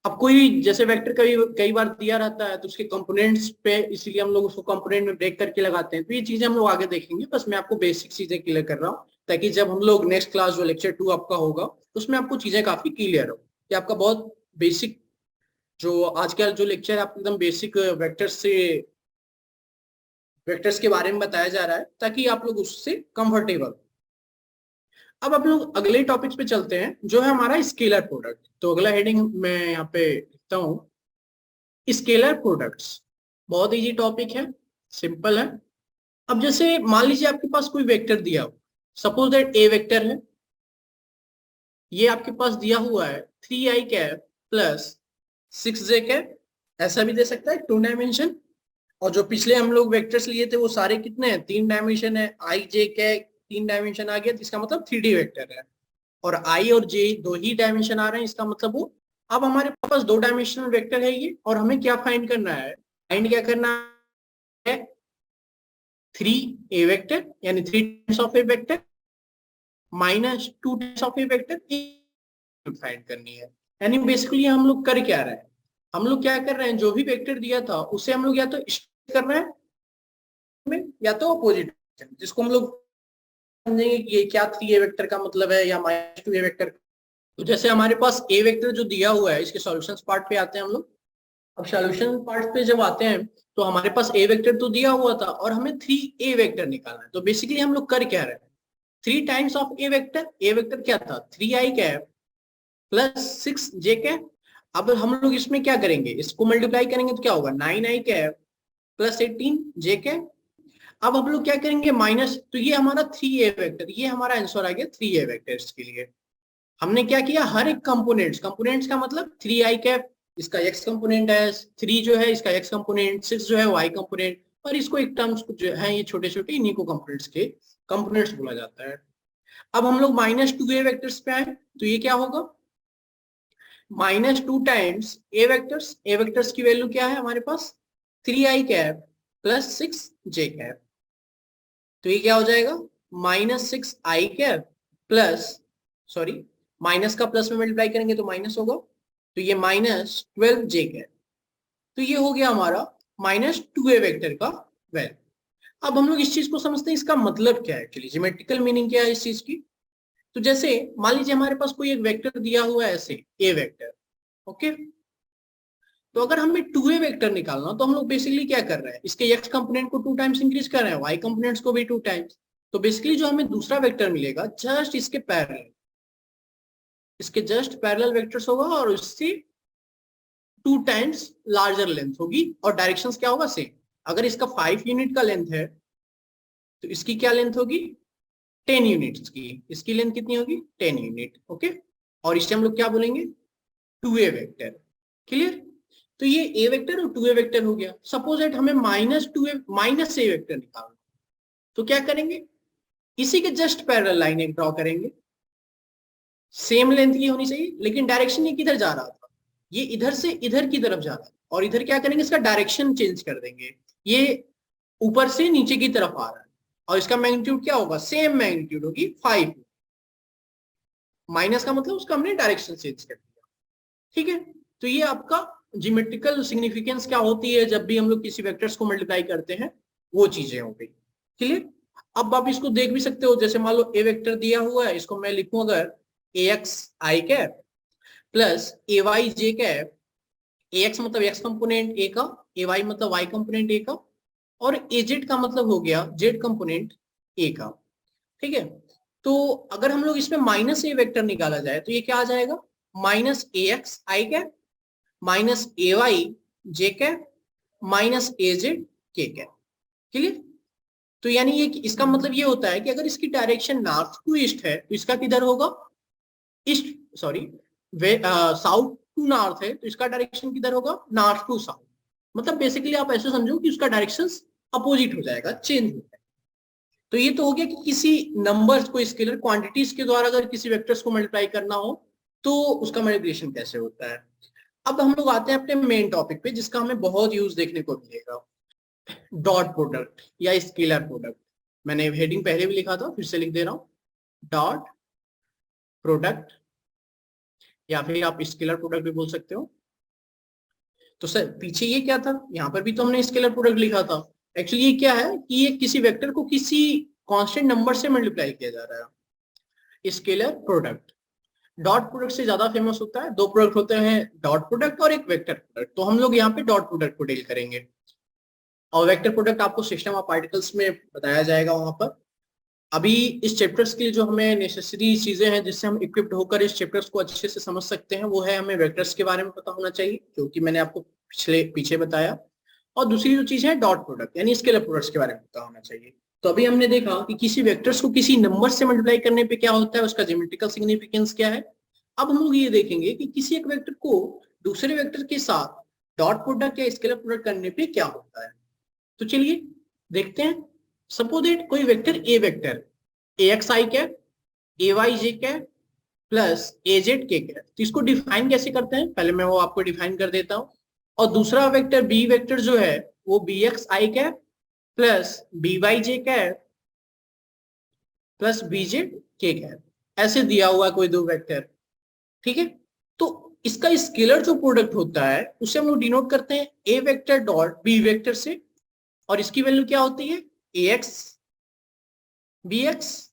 अब कोई जैसे वेक्टर कई बार दिया रहता है तो उसके कंपोनेंट्स पे, इसीलिए हम लोग उसको कंपोनेंट में ब्रेक करके लगाते हैं। तो ये चीजें हम लोग आगे देखेंगे, बस मैं आपको बेसिक चीजें क्लियर कर रहा हूँ, ताकि जब हम लोग नेक्स्ट क्लास जो लेक्चर 2 आपका होगा उसमें आपको चीजें काफी क्लियर हो, कि आपका बहुत बेसिक जो आजकल जो लेक्चर आपको एकदम बेसिक वेक्टर्स के बारे में बताया जा रहा है, ताकि आप लोग उससे कंफर्टेबल। अब आप लोग अगले टॉपिक्स पे चलते हैं, जो है हमारा स्केलर प्रोडक्ट। तो अगला हेडिंग मैं यहाँ पे लिखता हूँ, स्केलर प्रोडक्ट्स। बहुत इजी टॉपिक है, सिंपल है। अब जैसे मान लीजिए आपके पास कोई वेक्टर दिया हो, सपोज दैट ए वेक्टर है, ये आपके पास दिया हुआ है 3i cap plus 6j cap, ऐसा भी दे सकता है 2 डायमेंशन। और जो पिछले हम लोग वेक्टर्स लिए थे वो सारे कितने हैं, 3 डायमेंशन है। आई जे के 3 डायमेंशन आ गया, तो इसका मतलब 3D वेक्टर है। और आई और जे 2 ही डायमेंशन आ रहे हैं, इसका मतलब वो। अब हमारे पास 2 डायमेंशनल वेक्टर है ये, और हमें क्या फाइंड करना है, फाइंड क्या करना है, 3a वेक्टर यानी 3 times of A vector minus 2 times of A vector find करनी है। यानी बेसिकली हम लोग कर क्या रहे हैं, हम लोग क्या कर रहे हैं, जो भी वेक्टर दिया था उसे हम लोग या तो कर रहे हैं या तो अपोजिट, जिसको हम लोग समझेंगे कि ये क्या 3a वेक्टर का मतलब है या -2a वेक्टर। तो जैसे हमारे पास a वेक्टर जो दिया हुआ है, इसके सॉल्यूशंस पार्ट पे आते हैं हम लोग। अब सॉल्यूशन पार्ट पे जब आते हैं तो हमारे पास a वेक्टर तो दिया हुआ था और हमें 3a वेक्टर निकालना है। तो बेसिकली हम लोग कर क्या रहे हैं, 3 टाइम्स ऑफ a वेक्टर क्या था, 3i cap plus 6j cap. अब हम लोग इसमें क्या करेंगे, इसको मल्टीप्लाई करेंगे तो क्या होगा, 9i cap plus 18j cap. अब हम लोग क्या करेंगे, माइनस, तो ये हमारा 3a वेक्टर, ये हमारा आंसर आ गया 3a वेक्टर्स के लिए। हमने क्या किया, हर एक कंपोनेंट्स का मतलब 3i कैप, इसका x कंपोनेंट है, 3 जो है इसका x कंपोनेंट, 6 जो है y कंपोनेंट, और इसको एक टर्म्स जो है ये छोटे छोटे इन्हीं को कंपोनेंट्स के कंपोनेंट्स बोला जाता है। अब हम लोग -2a वेक्टर्स पे आए, तो ये क्या होगा, -2 टाइम्स a वेक्टर्स की वैल्यू क्या है हमारे पास, 3i cap plus 6j cap. तो ये क्या हो जाएगा, -6i cap plus, sorry minus का प्लस में मल्टीप्लाई करेंगे तो माइनस होगा, तो ये -12j कैप। तो ये हो गया हमारा -2a वेक्टर का वैल्यू। अब हम लोग इस चीज को समझते हैं, इसका मतलब क्या है, एक्चुअली ज्योमेट्रिकल मीनिंग क्या है इस चीज की। तो जैसे मान लीजिए हमारे पास कोई एक वेक्टर दिया हुआ है ऐसे a वेक्टर, ओके। तो अगर हमें 2a वेक्टर निकालना तो हम लोग बेसिकली क्या कर रहे हैं, इसके x कंपोनेंट को 2 टाइम्स इंक्रीज कर रहे हैं, y कंपोनेंट्स को भी 2 टाइम्स। तो बेसिकली जो हमें दूसरा वेक्टर मिलेगा जस्ट इसके पैरेलल, इसके जस्ट पैरेलल वेक्टर्स होगा, और उससे 2 टाइम्स लार्जर लेंथ होगी, और डायरेक्शंस क्या होगा, सेम। अगर इसका 5 यूनिट का लेंथ है तो इसकी क्या लेंथ होगी, 10 यूनिट्स की। इसकी लेंथ कितनी होगी, 10 यूनिट, ओके। और इसे हम लोग क्या बोलेंगे, 2a वेक्टर। क्लियर। तो ये a वेक्टर और 2a वेक्टर हो गया। सपोज दैट हमें -a वेक्टर निकालना, तो क्या करेंगे, इसी के जस्ट पैरेलल लाइन एक ड्रॉ करेंगे, सेम लेंथ की होनी चाहिए, लेकिन डायरेक्शन ये किधर जा रहा था, ये इधर से इधर की तरफ जा रहा था, और इधर क्या करेंगे, इसका डायरेक्शन चेंज कर देंगे, ये ऊपर से नीचे की तरफ आ रहा है, और इसका मैग्नीट्यूड क्या होगा, सेम मैग्नीट्यूड होगी 5। माइनस का मतलब उसका हमने डायरेक्शन चेंज कर दिया, ठीक है। तो ये आपका ज्योमेट्रिकल सिग्निफिकेंस क्या होती है जब भी हम लोग किसी वेक्टर्स को मल्टीप्लाई करते हैं, वो चीजें हो गई। क्लियर। अब आप इसको देख भी सकते हो, जैसे मान लो a वेक्टर दिया हुआ है, इसको मैं लिखूं अगर ax i cap plus ay j cap. ax मतलब x कंपोनेंट a का, ay मतलब y कंपोनेंट a का, और az का मतलब हो गया z कंपोनेंट a का, ठीक है। तो अगर हम लोग इसमें माइनस ए वेक्टर निकाला जाए तो ये क्या आ जाएगा, minus A x i cap minus A y j cap minus A z k cap. Clear? तो यानी ये इसका मतलब ये होता है कि अगर इसकी डायरेक्शन नॉर्थ टू ईस्ट है तो इसका किधर होगा, east sorry south to north है तो इसका डायरेक्शन किधर होगा, नॉर्थ टू साउथ। मतलब बेसिकली आप ऐसे समझो कि उसका डायरेक्शन अपोजिट हो जाएगा, चेंज हो जाएगा। तो ये तो हो गया कि किसी नंबर्स को स्केलर क्वांटिटीज के द्वारा अगर किसी वेक्टर्स को मल्टीप्लाई करना हो तो उसका मल्टीप्लिकेशन कैसे होता है। अब हम लोग आते हैं अपने मेन टॉपिक पे जिसका हमें बहुत यूज देखने को मिलेगा, डॉट प्रोडक्ट या स्केलर प्रोडक्ट। मैंने हेडिंग पहले भी लिखा था, फिर से लिख दे रहा हूं, डॉट प्रोडक्ट या फिर आप स्केलर प्रोडक्ट भी बोल सकते हो। तो सर पीछे ये क्या था, यहाँ पर भी तो हमने स्केलर प्रोडक्ट लिखा था। एक्चुअली ये क्या है कि ये किसी वेक्टर को किसी कांस्टेंट नंबर से मल्टीप्लाई किया जा रहा है, स्केलर प्रोडक्ट। डॉट प्रोडक्ट से ज्यादा फेमस होता है, दो प्रोडक्ट होते हैं, डॉट प्रोडक्ट और एक वेक्टर प्रोडक्ट। तो हम लोग यहाँ पे डॉट प्रोडक्ट को डील करेंगे और वेक्टर प्रोडक्ट आपको सिस्टम ऑफ पार्टिकल्स में बताया जाएगा वहां पर। अभी इस चैप्टर्स के लिए जो हमें नेसेसरी चीजें हैं जिससे हम इक्विप्ड होकर इस चैप्टर्स को अच्छे से समझ सकते हैं वो है हमें वेक्टर्स के बारे में पता होना चाहिए, जो कि मैंने आपको पीछे बताया। और दूसरी जो चीज है डॉट प्रोडक्ट यानी स्केलर प्रोडक्ट्स के बारे में पता होना चाहिए। तो अभी हमने देखा कि किसी वेक्टर्स को किसी नंबर से मल्टीप्लाई करने पे क्या होता है, उसका ज्योमेट्रिकल सिग्निफिकेंस क्या है। अब हम लोग ये देखेंगे कि किसी एक वेक्टर को दूसरे वेक्टर के साथ डॉट प्रोडक्ट या स्केलर प्रोडक्ट करने पे क्या होता है। तो चलिए देखते हैं। सपोज दैट कोई vector a vector a x i cap a y j cap plus a z k cap. तो इसको डिफाइन कैसे करते हैं, पहले मैं वो आपको डिफाइन कर देता हूं। और दूसरा वेक्टर बी वेक्टर जो है वो B x i cap plus B Y j cap plus B Z k cap, ऐसे दिया हुआ है कोई दो वेक्टर। ठीक है, तो इसका स्केलर जो प्रोडक्ट होता है उसे हम लोग डिनोट करते हैं a vector dot B vector से। और इसकी वैल्यू क्या होती है, ए x B X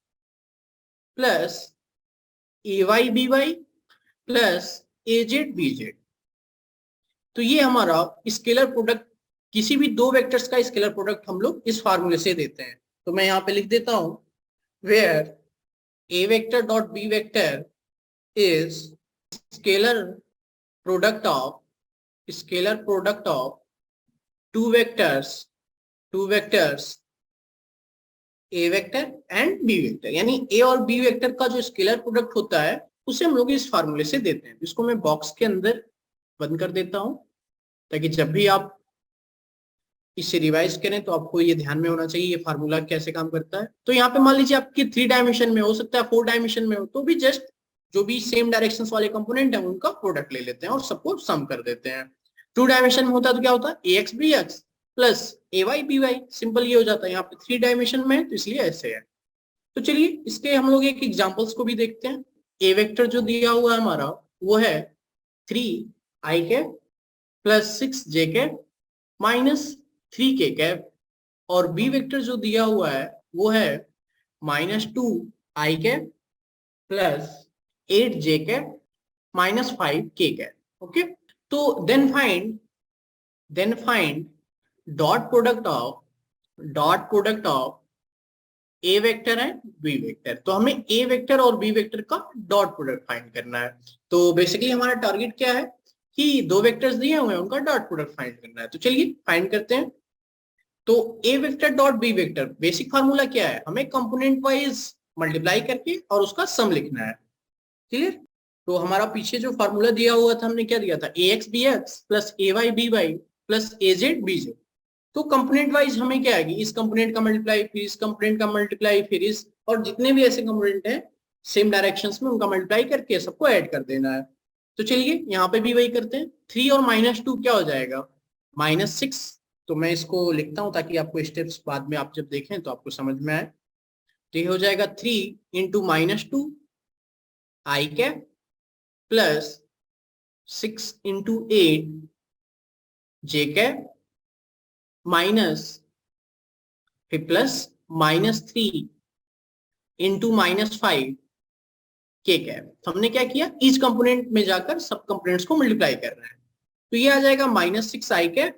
plus A Y B Y plus a Z B Z. तो ये हमारा स्केलर प्रोडक्ट, किसी भी दो वेक्टर्स का स्केलर प्रोडक्ट हम लोग इस फार्मूले से देते हैं। तो मैं यहाँ पे लिख देता हूं, where a vector dot B vector is scalar product of two vectors a vector and B vector. यानी ए और बी वेक्टर का जो स्केलर प्रोडक्ट होता है उसे हम लोग इस फार्मूले से देते हैं। इसको मैं बॉक्स के अंदर बंद कर देता हूं ताकि जब भी आप इसे रिवाइज करें तो आपको ये ध्यान में होना चाहिए ये फार्मूला कैसे काम करता है। तो यहाँ पे मान लीजिए आपकी 3 डायमेंशन में हो सकता है, 4 डायमेंशन में हो, तो भी जस्ट जो भी सेम डायरेक्शन वाले कंपोनेंट है उनका प्रोडक्ट ले लेते हैं और सबको सम कर देते हैं। 2 डायमेंशन में होता है तो क्या होता है, ए एक्स बी एक्स प्लस ए वाई बी वाई, सिंपल ये हो जाता है। यहाँ पे 3 डायमेंशन में है तो इसलिए ऐसे है। तो चलिए इसके हम लोग एक एग्जाम्पल्स को भी देखते हैं। ए वेक्टर जो दिया हुआ है हमारा वो है 3 आई cap plus 6 j cap minus 3 के कैप। और बी वेक्टर जो दिया हुआ है वो है -2 i cap plus 8 j cap minus 5 k cap. Okay, तो then find dot product of A vector है बी वेक्टर। तो हमें ए वेक्टर और बी वेक्टर का डॉट प्रोडक्ट फाइंड करना है। तो बेसिकली हमारा टारगेट क्या है कि दो वेक्टर्स दिए हुए हैं उनका डॉट प्रोडक्ट फाइंड करना है। तो चलिए फाइंड करते हैं। तो A vector dot B vector basic formula क्या है, हमें कंपोनेंट वाइज मल्टीप्लाई करके और उसका सम लिखना है। क्लियर? तो हमारा पीछे जो फार्मूला दिया हुआ था हमने क्या दिया था, ए x B X plus A Y B Y plus a Z B Z. तो कंपोनेंट वाइज हमें क्या है, इस कंपोनेंट का मल्टीप्लाई फिर इस कंपोनेंट का मल्टीप्लाई फिर इस, और जितने भी ऐसे कंपोनेंट हैं सेम डायरेक्शंस में उनका मल्टीप्लाई करके सबको ऐड कर देना है। तो चलिए यहाँ पे भी वही करते हैं। 3 और -2 क्या हो जाएगा, -6। तो मैं इसको लिखता हूं ताकि आपको स्टेप्स बाद में आप जब देखें तो आपको समझ में आए। तो ये हो जाएगा 3 into -2 i cap plus 6 into 8 j cap minus फिर प्लस -3 इंटू -5 के कैप। तो हमने क्या किया, ईच कंपोनेंट में जाकर सब कंपोनेंट्स को मल्टीप्लाई कर रहे हैं। तो ये आ जाएगा -6 आई कैप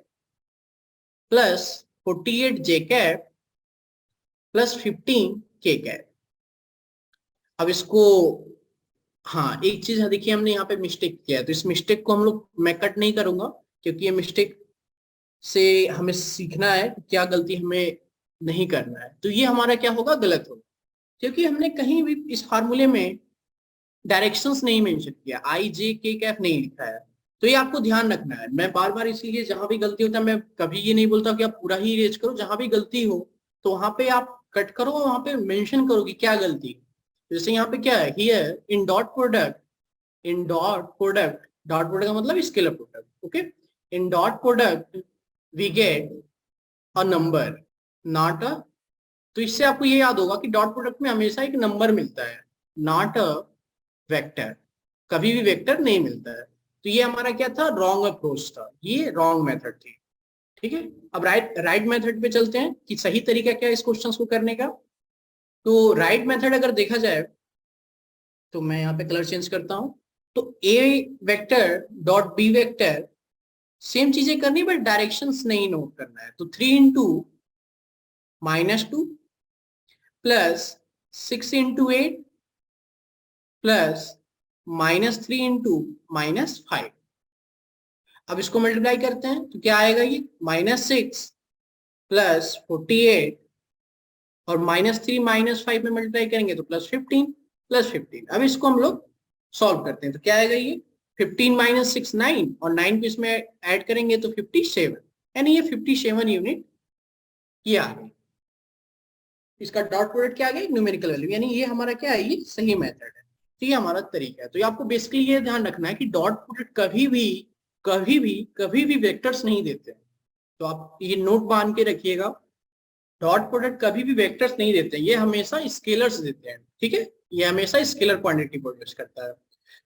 प्लस 48 जे कैप प्लस 15 के कैप। अब इसको, हाँ एक चीज देखिए, हमने यहाँ पे मिस्टेक किया है, तो इस मिस्टेक को हम लोग, मैं कट नहीं करूंगा क्योंकि ये मिस्टेक से हमें सीखना है कि क्या गलती हमें नहीं करना है। तो ये हमारा क्या होगा, गलत होगा, क्योंकि हमने कहीं भी इस फार्मूले में डायरेक्शंस नहीं मेंशन किया, आई जे के कैफ नहीं लिखा है। तो ये आपको ध्यान रखना है। मैं बार बार इसीलिए जहां भी गलती होता है मैं कभी ये नहीं बोलता कि आप पूरा ही इरेज करो, जहां भी गलती हो तो वहां पे आप कट करो, वहां पे मेंशन करो कि क्या गलती है। जैसे यहाँ पे क्या है, here in dot product, in dot product, dot product का मतलब scalar product, okay, in dot product we get a number not a, तो इससे आपको ये याद होगा कि डॉट प्रोडक्ट में हमेशा एक नंबर मिलता है, नॉट अ वेक्टर, कभी भी वेक्टर नहीं मिलता है। तो ये हमारा क्या था, रॉन्ग अप्रोच था, ये रॉन्ग मेथड थी। ठीक है, अब राइट मेथड पे चलते हैं कि सही तरीका क्या है इस क्वेश्चन को करने का। तो राइट मेथड अगर देखा जाए तो मैं यहाँ पे कलर चेंज करता हूं, तो A vector dot B vector same चीजें करनी, बट डायरेक्शंस नहीं नोट करना है। तो 3 into -2 plus 6 into 8 plus -3 into -5। अब इसको मल्टीप्लाई करते हैं तो क्या आएगा, ये -6 प्लस 48 और -3 -5 में मल्टीप्लाई करेंगे तो +15 +15। अब इसको हम लोग सॉल्व करते हैं तो क्या आएगा, ये 15 - 6 9 और 9 को इसमें ऐड करेंगे तो 57, यानी ये 57 यूनिट ये आ गई। इसका डॉट प्रोडक्ट क्या आ गया, न्यूमेरिकल वैल्यू, यानी ये हमारा क्या है, ये सही मेथड है। तो ये हमारा तरीका है। तो ये आपको बेसिकली ये ध्यान रखना है कि डॉट प्रोडक्ट कभी भी वेक्टर्स नहीं देते हैं। तो आप ये नोट बांध के रखिएगा, डॉट प्रोडक्ट कभी भी वेक्टर्स नहीं देते हैं, ये हमेशा स्केलर्स देते हैं। ठीक है, ये हमेशा स्केलर क्वांटिटी प्रोड्यूस करता है।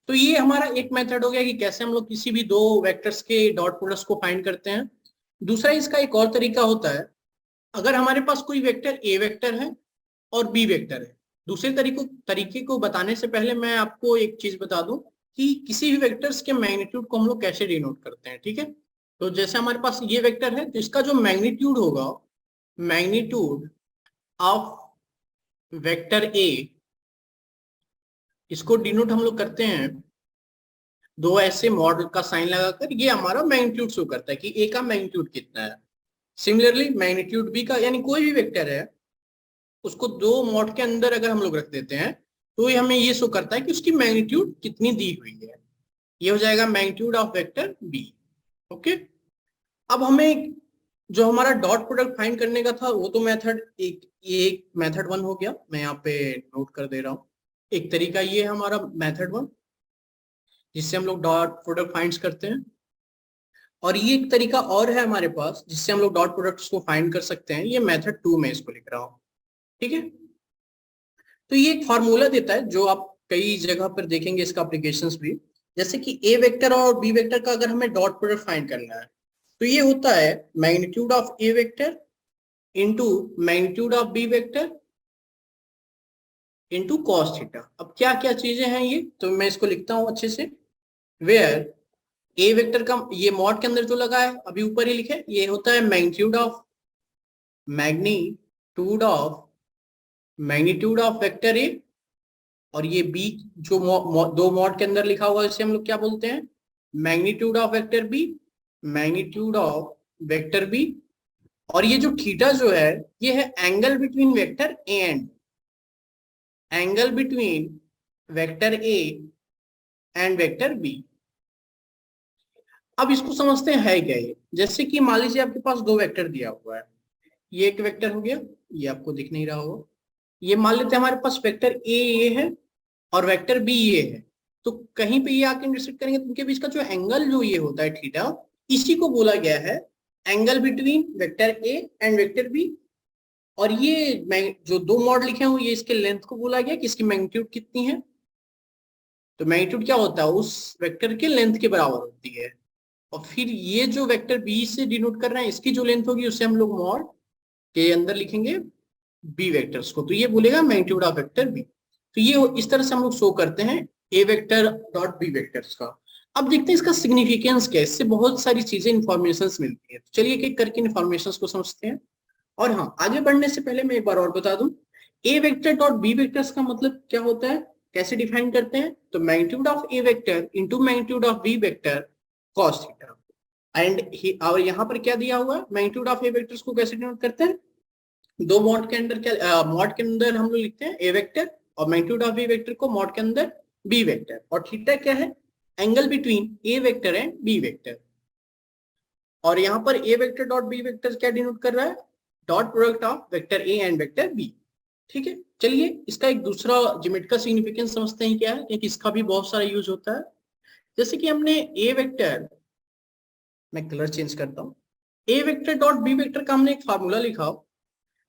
तो ये हमारा एक मेथड हो गया कि कैसे हम लोग किसी भी दो वेक्टर्स के डॉट प्रोडक्ट्स को फाइंड करते हैं। दूसरा इसका एक और तरीका होता है, अगर हमारे पास कोई वेक्टर ए वेक्टर है और बी वेक्टर है। दूसरे तरीके को बताने से पहले मैं आपको एक चीज बता दूं कि किसी भी वेक्टर्स के मैग्नीट्यूड को हम लोग कैसे डिनोट करते हैं। ठीक है, तो जैसे हमारे पास ये वेक्टर है तो इसका जो मैग्नीट्यूड होगा, मैग्नीट्यूड ऑफ वेक्टर ए, इसको डिनोट हम लोग करते हैं दो ऐसे मॉड का साइन लगाकर। ये हमारा मैग्नीट्यूड शो करता है कि ए का मैग्नीट्यूड कितना है। सिमिलरली मैग्नीट्यूड बी का, यानी कोई भी वेक्टर है उसको दो मॉड के अंदर अगर हम लोग रख देते हैं तो ये हमें ये शो करता है कि उसकी मैग्नीट्यूड कितनी दी हुई है। ये हो जाएगा magnitude of vector b. Okay, अब हमें जो हमारा डॉट प्रोडक्ट फाइंड करने का था वो तो मेथड एक मेथड 1 हो गया, मैं यहाँ पे नोट कर दे रहा हूँ। एक तरीका ये है हमारा मेथड 1 जिससे हम लोग डॉट प्रोडक्ट फाइंड करते हैं, और ये एक तरीका और है हमारे पास जिससे हम लोग डॉट प्रोडक्ट्स को फाइंड कर सकते हैं। ये मेथड 2 में इसको लिख रहा हूँ। ठीक है, तो ये एक फॉर्मूला देता है जो आप कई जगह पर देखेंगे इसका एप्लीकेशंस भी। जैसे कि ए वेक्टर और बी वेक्टर का अगर हमें डॉट प्रोडक्ट फाइंड करना है तो ये होता है magnitude of A vector into magnitude of B vector into cos theta. अब क्या क्या चीजें हैं ये, तो मैं इसको लिखता हूं अच्छे से। वेयर ए वेक्टर का ये मॉड के अंदर जो लगा है अभी ऊपर ही लिखे, ये होता है मैग्नीट्यूड ऑफ वेक्टर ए, और ये बी जो दो मॉड के अंदर लिखा हुआ है इसे हम लोग क्या बोलते हैं, magnitude of vector b, magnitude of vector b. और ये जो थीटा जो है ये है angle between vector A and, angle between vector A and vector b. अब इसको समझते हैं है क्या ये। जैसे कि मान लीजिए आपके पास दो वेक्टर दिया हुआ है, ये एक वेक्टर हो गया, ये आपको दिख नहीं रहा होगा। ये मान लेते हैं हमारे पास वेक्टर ए ये है और वेक्टर बी ये है, तो कहीं पे ये आके इंटरसेक्ट करेंगे तो उनके बीच का जो एंगल जो ये होता है थीटा, इसी को बोला गया है angle between vector A and vector b. और ये जो दो मॉड लिखे हैं ये इसके लेंथ को बोला गया कि इसकी मैग्नीट्यूड कितनी है। तो मैग्नीट्यूड क्या होता है, उस वेक्टर के लेंथ के बराबर होती है। और फिर ये जो वेक्टर बी से डिनोट कर रहे हैं इसकी जो लेंथ होगी उससे हम लोग मॉड के अंदर लिखेंगे बी वेक्टर्स को, तो ये बोलेगा मैग्नीट्यूड ऑफ वेक्टर बी। तो ये इस तरह से हम लोग शो करते हैं a vector dot B vectors का। अब देखते हैं इसका सिग्निफिकेंस क्या है, इससे बहुत सारी चीजें इंफॉर्मेशन मिलती है। तो चलिए एक एक करके इंफॉर्मेशन को समझते हैं। और हाँ, आगे बढ़ने से पहले मैं एक बार और बता दूं ए वेक्टर डॉट बी वेक्टर्स का मतलब क्या होता है, कैसे डिफाइन करते हैं, तो magnitude of A vector into magnitude of B vector cos theta. And और यहाँ पर क्या दिया हुआ है, मैग्नीट्यूड ऑफ ए वेक्टर्स को कैसे डिनोट करते हैं, दो मॉड के अंदर क्या मॉड के अंदर हम लोग लिखते हैं ए वेक्टर और मैग्नीट्यूड ऑफ बी वेक्टर को मॉड के अंदर बी वेक्टर, और थीटा क्या है, angle between a vector and B vector. और यहाँ पर a vector dot B vector क्या डिनोट कर रहा है, dot product of vector A and vector b. ठीक है, चलिए इसका एक दूसरा ज्योमेट्रिक का सिग्निफिकेंस समझते हैं क्या है, क्योंकि इसका भी बहुत सारा यूज होता है। जैसे कि हमने ए वेक्टर, मैं कलर चेंज करता हूँ, A vector dot B vector का हमने एक फार्मूला लिखा,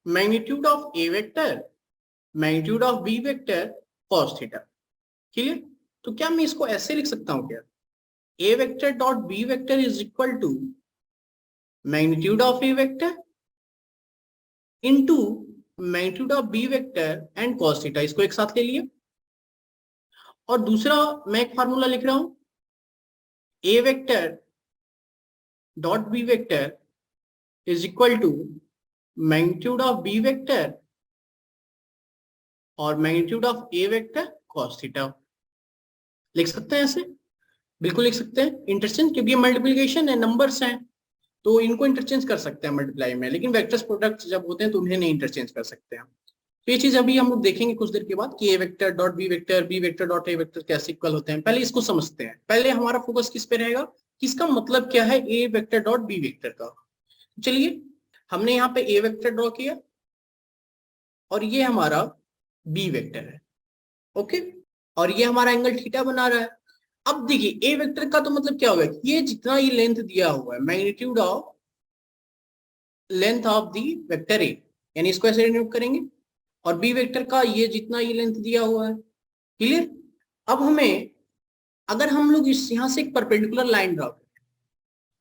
magnitude of A vector magnitude of B vector cos theta. Clear, तो क्या मैं इसको ऐसे लिख सकता हूँ क्या, A vector dot B vector is equal to magnitude of A vector into magnitude of B vector and cos theta, इसको एक साथ ले लिए। और दूसरा मैं एक फार्मूला लिख रहा हूं, A vector dot B vector is equal to magnitude of B vector और magnitude of A vector cos theta. लिख सकते हैं ऐसे, बिल्कुल लिख सकते हैं इंटरचेंज, क्योंकि मल्टीप्लिकेशन है, नंबर्स हैं, तो इनको इंटरचेंज कर सकते हैं मल्टीप्लाई में, लेकिन वेक्टर्स प्रोडक्ट जब होते हैं तो उन्हें नहीं इंटरचेंज कर सकते हैं। तो ये चीज अभी हम लोग देखेंगे कुछ देर के बाद कि A vector dot B vector dot A vector कैसे इक्वल होते हैं। पहले इसको समझते हैं, पहले हमारा फोकस किस पे रहेगा, किसका मतलब क्या है A vector dot B vector का। चलिए हमने यहाँ पे ए वेक्टर ड्रॉ किया और ये हमारा बी वेक्टर है, ओके, और ये हमारा एंगल थीटा बना रहा है। अब देखिए ए वेक्टर का तो मतलब क्या होगा, ये जितना ये लेंथ दिया हुआ है magnitude of length of the vector A, यानी इसको ऐसे डिनोट करेंगे, और बी वेक्टर का ये जितना ये लेंथ दिया हुआ है। क्लियर, अब हमें अगर हम लोग इस यहां से एक परपेंडिकुलर लाइन ड्रॉ करें,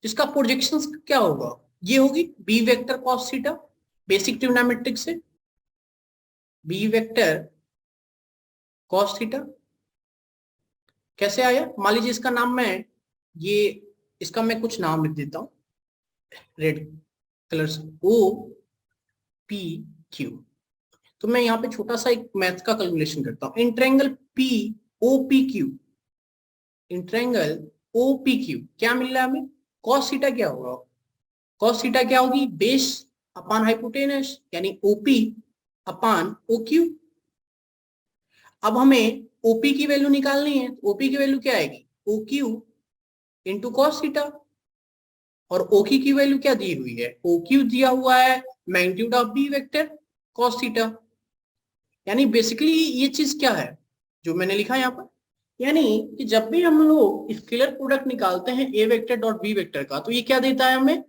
जिसका प्रोजेक्शन क्या होगा, ये होगी b vector cos theta, basic trigonometric से बी वेक्टर कॉस थीटा कैसे आया, मान लीजिए इसका नाम मैं ये इसका मैं कुछ नाम लिख देता हूं रेड कलर से, ओ पी क्यू। तो मैं यहाँ पे छोटा सा एक मैथ का कैलकुलेशन करता हूँ, in triangle P O P Q, in triangle O P Q क्या मिल रहा है हमें, कॉस थीटा क्या होगा, कॉस थीटा क्या होगी, बेस अपान हाइपोटेनस यानी ओपी अपान ओ क्यू। अब हमें ओपी की वैल्यू निकालनी है, ओपी की वैल्यू क्या आएगी, O Q into cos theta, और ओकी की वैल्यू क्या दी हुई है, ओ क्यू दिया हुआ है magnitude of B vector cos theta. यानी बेसिकली ये चीज क्या है जो मैंने लिखा यहाँ पर, यानी कि जब भी हम लोग स्केलर प्रोडक्ट निकालते हैं a vector dot B vector का, तो ये क्या देता है हमें,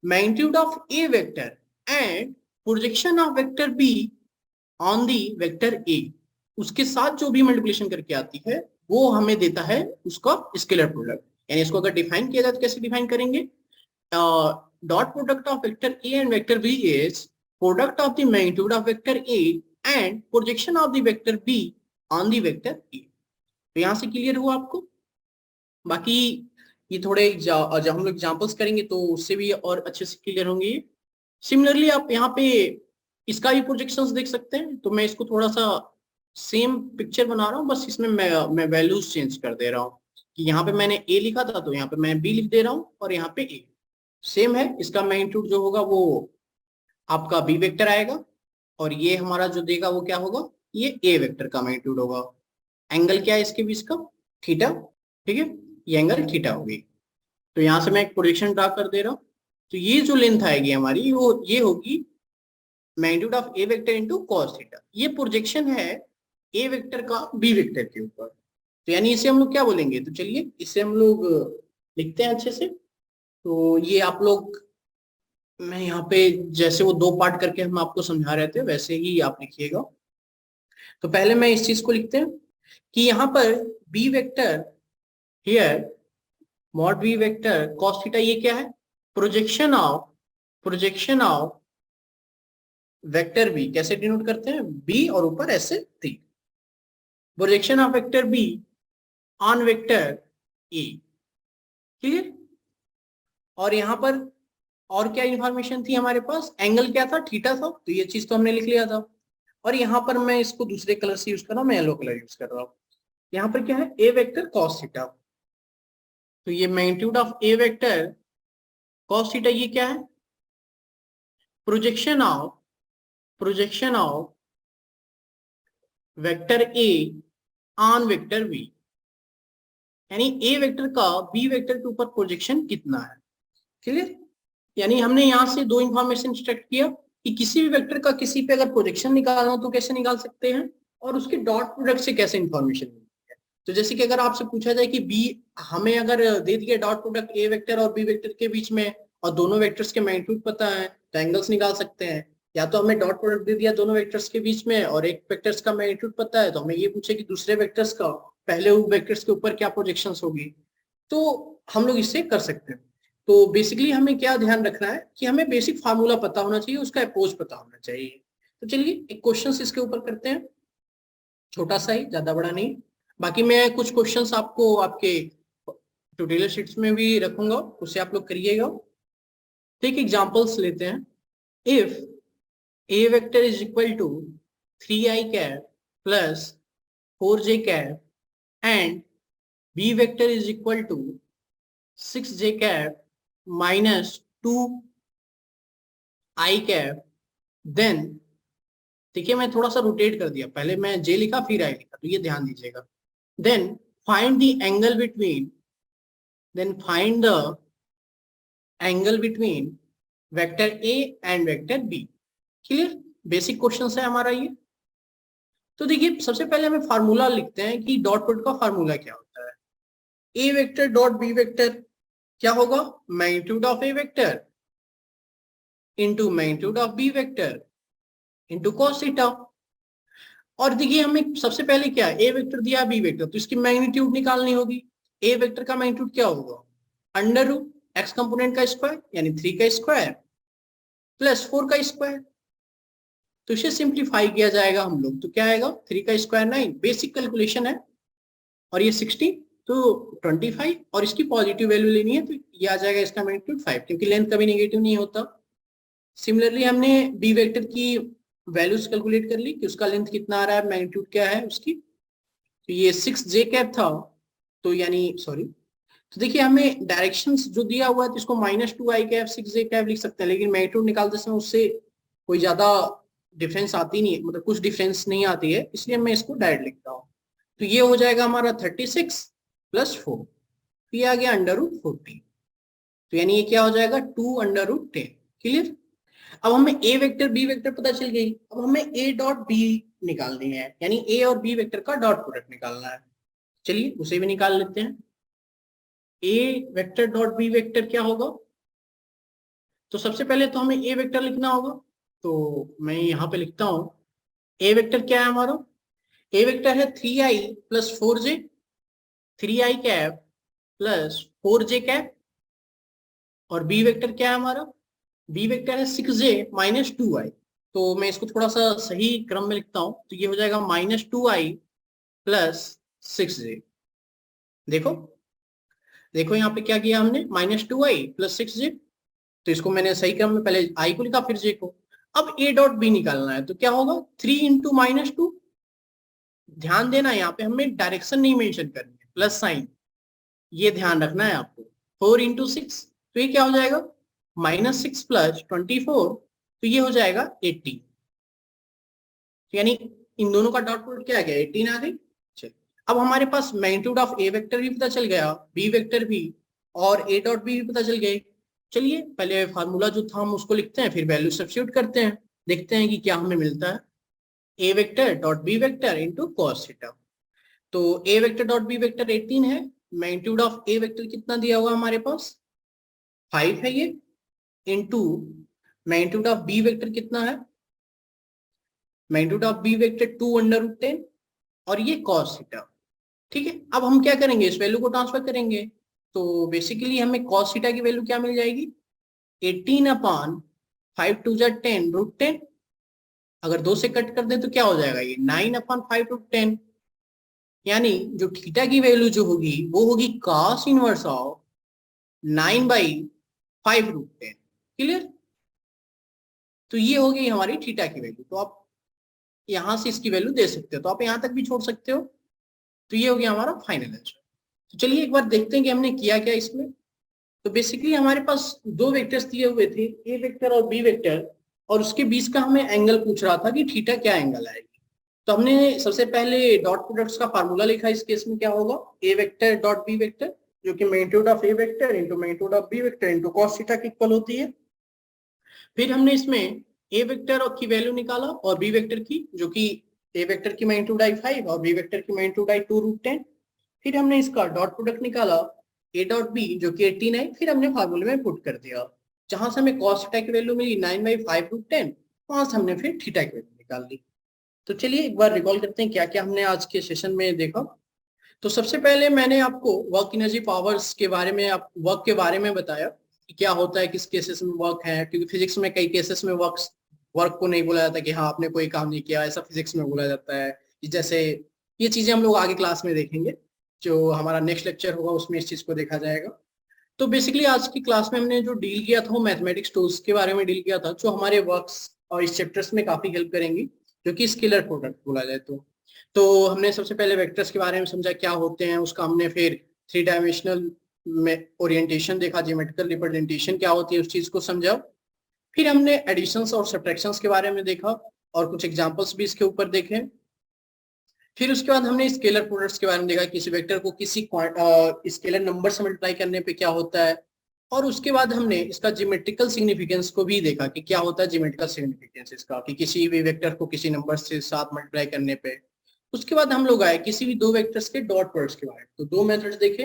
magnitude of A vector and projection of vector b on the vector A, उसके साथ जो भी मल्टीप्लिकेशन करके आती है वो हमें देता है उसका स्केलर प्रोडक्ट। यानी इसको अगर डिफाइन किया जाए तो कैसे डिफाइन करेंगे, dot product of vector A and vector b is product of the magnitude of vector A and projection of the vector b on the vector a. तो यहां से क्लियर हुआ आपको, बाकी ये थोड़े जब हम लोग एग्जांपल्स करेंगे तो उससे भी और अच्छे से क्लियर होंगे। सिमिलरली आप यहाँ पे इसका भी प्रोजेक्शंस देख सकते हैं, तो मैं इसको थोड़ा सा सेम पिक्चर बना रहा हूँ, बस इसमें मैं वैल्यूज चेंज कर दे रहा हूँ कि यहाँ पे मैंने ए लिखा था तो यहाँ पे मैं बी लिख दे रहा हूँ, और यहाँ पे ए सेम है, इसका मैग्नीट्यूड जो होगा वो आपका बी वेक्टर आएगा, और ये हमारा जो देगा वो क्या होगा, ये ए वेक्टर का मैग्नीट्यूड होगा। एंगल क्या है इसके बीच का, थीटा, ठीक है, ये एंगल थीटा होगी। तो यहाँ से मैं एक प्रोजेक्शन ड्रा कर दे रहा हूँ, तो ये जो लेंथ आएगी हमारी वो ये होगी magnitude of A vector into cos theta, ये प्रोजेक्शन है ए वेक्टर का बी वेक्टर के ऊपर। तो यानी इसे हम लोग क्या बोलेंगे, तो चलिए इसे हम लोग लिखते हैं अच्छे से। तो ये आप लोग, मैं यहाँ पे जैसे वो दो पार्ट करके हम आपको समझा रहे थे वैसे ही आप लिखिएगा। तो पहले मैं इस चीज को लिखते हैं कि यहाँ पर b vector here mod b vector cos theta, ये क्या है, प्रोजेक्शन ऑफ वेक्टर बी, कैसे डिनोट करते हैं, बी और ऊपर ऐसे थी, projection of vector b on vector a. Clear, और यहाँ पर और क्या इंफॉर्मेशन थी हमारे पास, एंगल क्या था, थीटा था, तो ये चीज तो हमने लिख लिया था। और यहाँ पर मैं इसको दूसरे कलर से यूज कर रहा हूँ, मैं येलो कलर यूज कर रहा हूँ। यहाँ पर क्या है, ए वेक्टर कॉस थीटा, तो ये magnitude of A vector cos theta, ये क्या है, projection of vector a on vector b, यानी ए वेक्टर का बी वेक्टर के ऊपर प्रोजेक्शन कितना है। क्लियर, यानी हमने यहां से दो इंफॉर्मेशन एक्सट्रैक्ट किया कि किसी भी वेक्टर का किसी पे अगर प्रोजेक्शन निकालना हो तो कैसे निकाल सकते हैं, और उसके डॉट प्रोडक्ट से कैसे इंफॉर्मेशन मिलती है। तो जैसे कि अगर आपसे पूछा जाए कि बी, हमें अगर दे दिया डॉट प्रोडक्ट ए वेक्टर और बी वेक्टर के बीच में, और दोनों वेक्टर्स के मैग्नीट्यूड पता है, तो एंगल्स निकाल सकते हैं। या तो हमें डॉट प्रोडक्ट दे दिया दोनों वेक्टर्स के बीच में और एक वेक्टर्स का मैग्नीट्यूड पता है, तो हमें ये पूछे कि दूसरे वेक्टर्स का पहले वेक्टर्स के ऊपर क्या प्रोजेक्शन होगी, तो हम लोग इससे कर सकते हैं। तो बेसिकली हमें क्या ध्यान रखना है कि हमें बेसिक फार्मूला पता होना चाहिए, उसका अप्रोच पता होना चाहिए। तो चलिए एक क्वेश्चन इसके ऊपर करते हैं, छोटा सा ही, ज्यादा बड़ा नहीं। बाकी मैं कुछ क्वेश्चंस आपको आपके ट्यूटोरियल शीट्स में भी रखूंगा, उससे आप लोग करिएगा। तो एक एग्जांपल्स लेते हैं। If A vector is equal to 3i cap plus 4j cap and B vector is equal to 6j cap minus 2i cap, then, देखिए मैं थोड़ा सा रोटेट कर दिया, पहले मैं जे लिखा फिर आई लिखा, तो ये ध्यान दीजिएगा। Then find the angle between, then find the angle between vector A and vector B. Clear, basic question है हमारा ये। तो देखिए सबसे पहले हमें फार्मूला लिखते हैं कि डॉट प्रोडक्ट का फार्मूला क्या होता है। A vector dot B vector क्या होगा, magnitude of A vector into magnitude of B vector into cos theta. और देखिए हमें सबसे पहले क्या, ए वेक्टर दिया बी वेक्टर, तो इसकी मैग्नीट्यूड निकालनी होगी। ए वेक्टर का मैग्नीट्यूड क्या होगा, अंडर रूट एक्स कंपोनेंट का स्क्वायर यानी 3 का स्क्वायर प्लस 4 का स्क्वायर। तो इसे सिंप्लीफाई किया जाएगा हम लोग, तो क्या आएगा, 3 का स्क्वायर 9, बेसिक कैलकुलेशन है, और ये 60 तो 25, और इसकी पॉजिटिव वैल्यू लेनी है, तो ये आ जाएगा इसका मैग्नीट्यूड 5, क्योंकि लेंथ कभी नेगेटिव नहीं होता। सिमिलरली हमने बी वेक्टर की वैल्यूज कैलकुलेट कर ली कि उसका लेंथ कितना आ रहा है, मैग्नीट्यूड क्या है उसकी, तो ये 6j कैप था, तो यानी सॉरी, तो देखिए हमें डायरेक्शंस जो दिया हुआ है तो इसको -2i कैप 6j कैप लिख सकते हैं, लेकिन मैग्नीट्यूड निकालते समय उससे कोई ज्यादा डिफरेंस आती नहीं है, मतलब कुछ डिफरेंस नहीं आती है, इसलिए मैं इसको डायरेक्ट लिखता हूँ। तो ये हो जाएगा हमारा 36 प्लस 4, तो ये आ गया √40, तो यानी ये क्या हो जाएगा 2√10। क्लियर, अब हमें ए वेक्टर बी वेक्टर पता चल गई, अब हमें ए डॉट बी निकालनी है, यानी ए और बी वेक्टर का डॉट प्रोडक्ट निकालना है। चलिए उसे भी निकाल लेते हैं। A vector dot B vector क्या होगा, तो सबसे पहले तो हमें ए वेक्टर लिखना होगा, तो मैं यहाँ पे लिखता हूँ। ए वेक्टर क्या है हमारा, ए वेक्टर है 3i plus 4j, 3i cap plus 4j cap, और बी वेक्टर क्या है हमारा, बी वेक्टर है 6j माइनस 2i। तो मैं इसको थोड़ा सा सही क्रम में लिखता हूँ, तो ये हो जाएगा -2i प्लस 6j। देखो देखो यहाँ पे क्या किया हमने, -2i प्लस 6j, तो इसको मैंने सही क्रम में पहले i को लिखा फिर j को। अब a डॉट b निकालना है, तो क्या होगा 3 इंटू -2, ध्यान देना यहाँ पे हमें डायरेक्शन नहीं मेंशन करनी है, प्लस साइन, ये ध्यान रखना है आपको। 4 इंटू 6, तो ये क्या हो जाएगा -6 प्लस 24, तो ये हो जाएगा 80, यानी इन दोनों का डॉट प्रोडक्ट क्या आ गया 18 आ गई। चलिए अब हमारे पास मैग्नीट्यूड ऑफ ए वेक्टर भी पता चल गया, बी वेक्टर भी, और ए डॉट बी भी पता चल गए। चलिए पहले फार्मूला जो था हम उसको लिखते हैं, फिर वैल्यू सब्स्टिट्यूट करते हैं, देखते हैं कि क्या हमें मिलता है। A vector dot B vector into cos theta, तो A vector dot B vector 18 है, मैग्नीट्यूड ऑफ ए वेक्टर कितना दिया हुआ हमारे पास 5 है ये, into magnitude of B vector कितना है, मैग्नीट्यूड ऑफ बी वेक्टर 2√10, और ये कॉस थीटा। ठीक है, अब हम क्या करेंगे, इस वैल्यू को ट्रांसफर करेंगे, तो बेसिकली हमें कॉस थीटा की वैल्यू क्या मिल जाएगी, 18/5 × 10√10, अगर 2 से कट कर दें तो क्या हो जाएगा ये 9/5 × 10, यानी जो थीटा की वैल्यू जो होगी वो होगी cos इनवर्स ऑफ 9/5 √10। क्लियर, तो ये होगी हमारी थीटा की वैल्यू। तो आप यहाँ से इसकी वैल्यू दे सकते हो, तो आप यहाँ तक भी छोड़ सकते हो। तो ये हो गया हमारा फाइनल आंसर। तो चलिए एक बार देखते हैं कि हमने किया क्या इसमें। तो बेसिकली हमारे पास दो वेक्टर्स दिए हुए थे, ए वेक्टर और बी वेक्टर, और उसके बीच का हमें एंगल पूछ रहा था कि थीटा क्या एंगल आएगी। तो हमने सबसे पहले डॉट प्रोडक्ट्स का फार्मूला लिखा। इस केस में क्या होगा, A vector dot B vector, जो कि magnitude of A vector into magnitude of B vector into cos theta की इक्वल होती है। फिर हमने इसमें ए वेक्टर की वैल्यू निकाला और बी वेक्टर की, जो कि ए वेक्टर की मैग्नीट्यूड आई 5 और बी वेक्टर की मैग्नीट्यूड आई 2√10। फिर हमने इसका डॉट प्रोडक्ट निकाला ए डॉट बी, जो कि 18 है। फिर हमने फार्मूले में पुट कर दिया, जहां से हमें कॉस थीटा की वैल्यू मिली 9/5√10, वहां से हमने फिर थीटा की वैल्यू निकाल ली। तो चलिए एक बार रिकॉल करते हैं क्या क्या हमने आज के सेशन में देखा। तो सबसे पहले मैंने आपको वर्क एनर्जी पावर्स के बारे में, वर्क के बारे में बताया कि क्या होता है, किस केसेस में वर्क है, क्योंकि फिजिक्स में कई केसेस में वर्क को नहीं बोला जाता कि हाँ आपने कोई काम नहीं किया, ऐसा फिजिक्स में बोला जाता है। जैसे ये चीजें हम लोग आगे क्लास में देखेंगे, जो हमारा नेक्स्ट लेक्चर होगा उसमें इस चीज को देखा जाएगा। तो बेसिकली आज की क्लास में हमने जो डील किया था वो मैथमेटिक्स टूल्स के बारे में डील किया था, जो हमारे वर्क्स और इस चैप्टर्स में काफी हेल्प करेंगी, जो कि स्केलर प्रोडक्ट बोला जाए तो हमने सबसे पहले वेक्टर्स के बारे में समझा क्या होते हैं, उसका हमने फिर 3 डायमेंशनल में ओरिएंटेशन देखा, ज्योमेट्रिकल रिप्रेजेंटेशन क्या होती है उस चीज को समझा। फिर हमने एडिशंस और सब्ट्रैक्शंस के बारे में देखा और कुछ एग्जांपल्स भी इसके ऊपर देखे। फिर उसके बाद हमने स्केलर प्रोडक्ट्स के बारे में देखा, किसी वेक्टर को किसी स्केलर नंबर से मल्टीप्लाई करने पे क्या होता है। और उसके बाद हमने इसका ज्योमेट्रिकल सिग्निफिकेंस को भी देखा कि क्या होता है ज्योमेट्रिकल सिग्निफिकेंस इसका, कि किसी भी वेक्टर को किसी नंबर से साथ मल्टीप्लाई करने पे। उसके बाद हम लोग आए किसी भी दो वेक्टर्स के डॉट प्रोडक्ट्स के बारे में। तो दो मेथड्स देखे,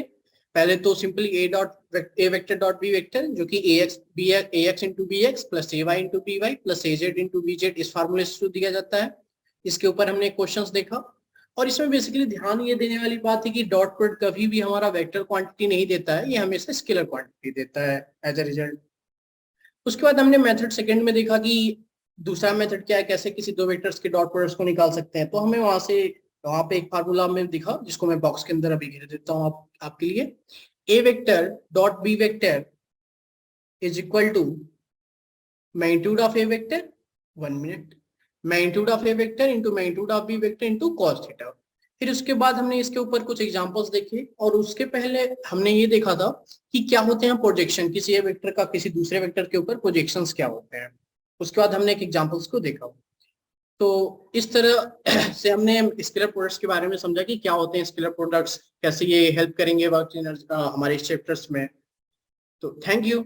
पहले तो simply A vector dot B vector, जो कि ax into B X plus ay into B Y plus az into B Z, इस फार्मूले से दिया जाता है। इसके ऊपर हमने क्वेश्चंस देखा, और इसमें बेसिकली ध्यान ये देने वाली बात है कि डॉट प्रोडक्ट कभी भी हमारा वेक्टर क्वांटिटी नहीं देता है, ये हमेशा स्केलर क्वांटिटी देता है एज अ रिजल्ट। उसके बाद हमने मेथड सेकंड में देखा कि दूसरा मेथड क्या है, कैसे किसी दो वेक्टर्स के डॉट प्रोडक्ट्स को निकाल सकते हैं। तो हमें वहां पे एक फार्मूला में दिखा, जिसको मैं बॉक्स के अंदर अभी लिख देता हूँ आपके लिए। A vector dot B vector is equal to magnitude of A vector, 1 minute, magnitude of A vector into magnitude of B vector into cos theta. फिर उसके बाद हमने इसके ऊपर कुछ एग्जांपल्स देखे, और उसके पहले हमने ये देखा था कि क्या होते हैं प्रोजेक्शन, किसी एक वेक्टर का किसी दूसरे वेक्टर के ऊपर प्रोजेक्शंस क्या होते हैं। उसके बाद हमने एक एग्जांपल्स को देखा। तो इस तरह से हमने स्केलर प्रोडक्ट्स के बारे में समझा कि क्या होते हैं स्केलर प्रोडक्ट्स, कैसे ये हेल्प करेंगे वर्क हमारे चैप्टर्स में। तो थैंक यू।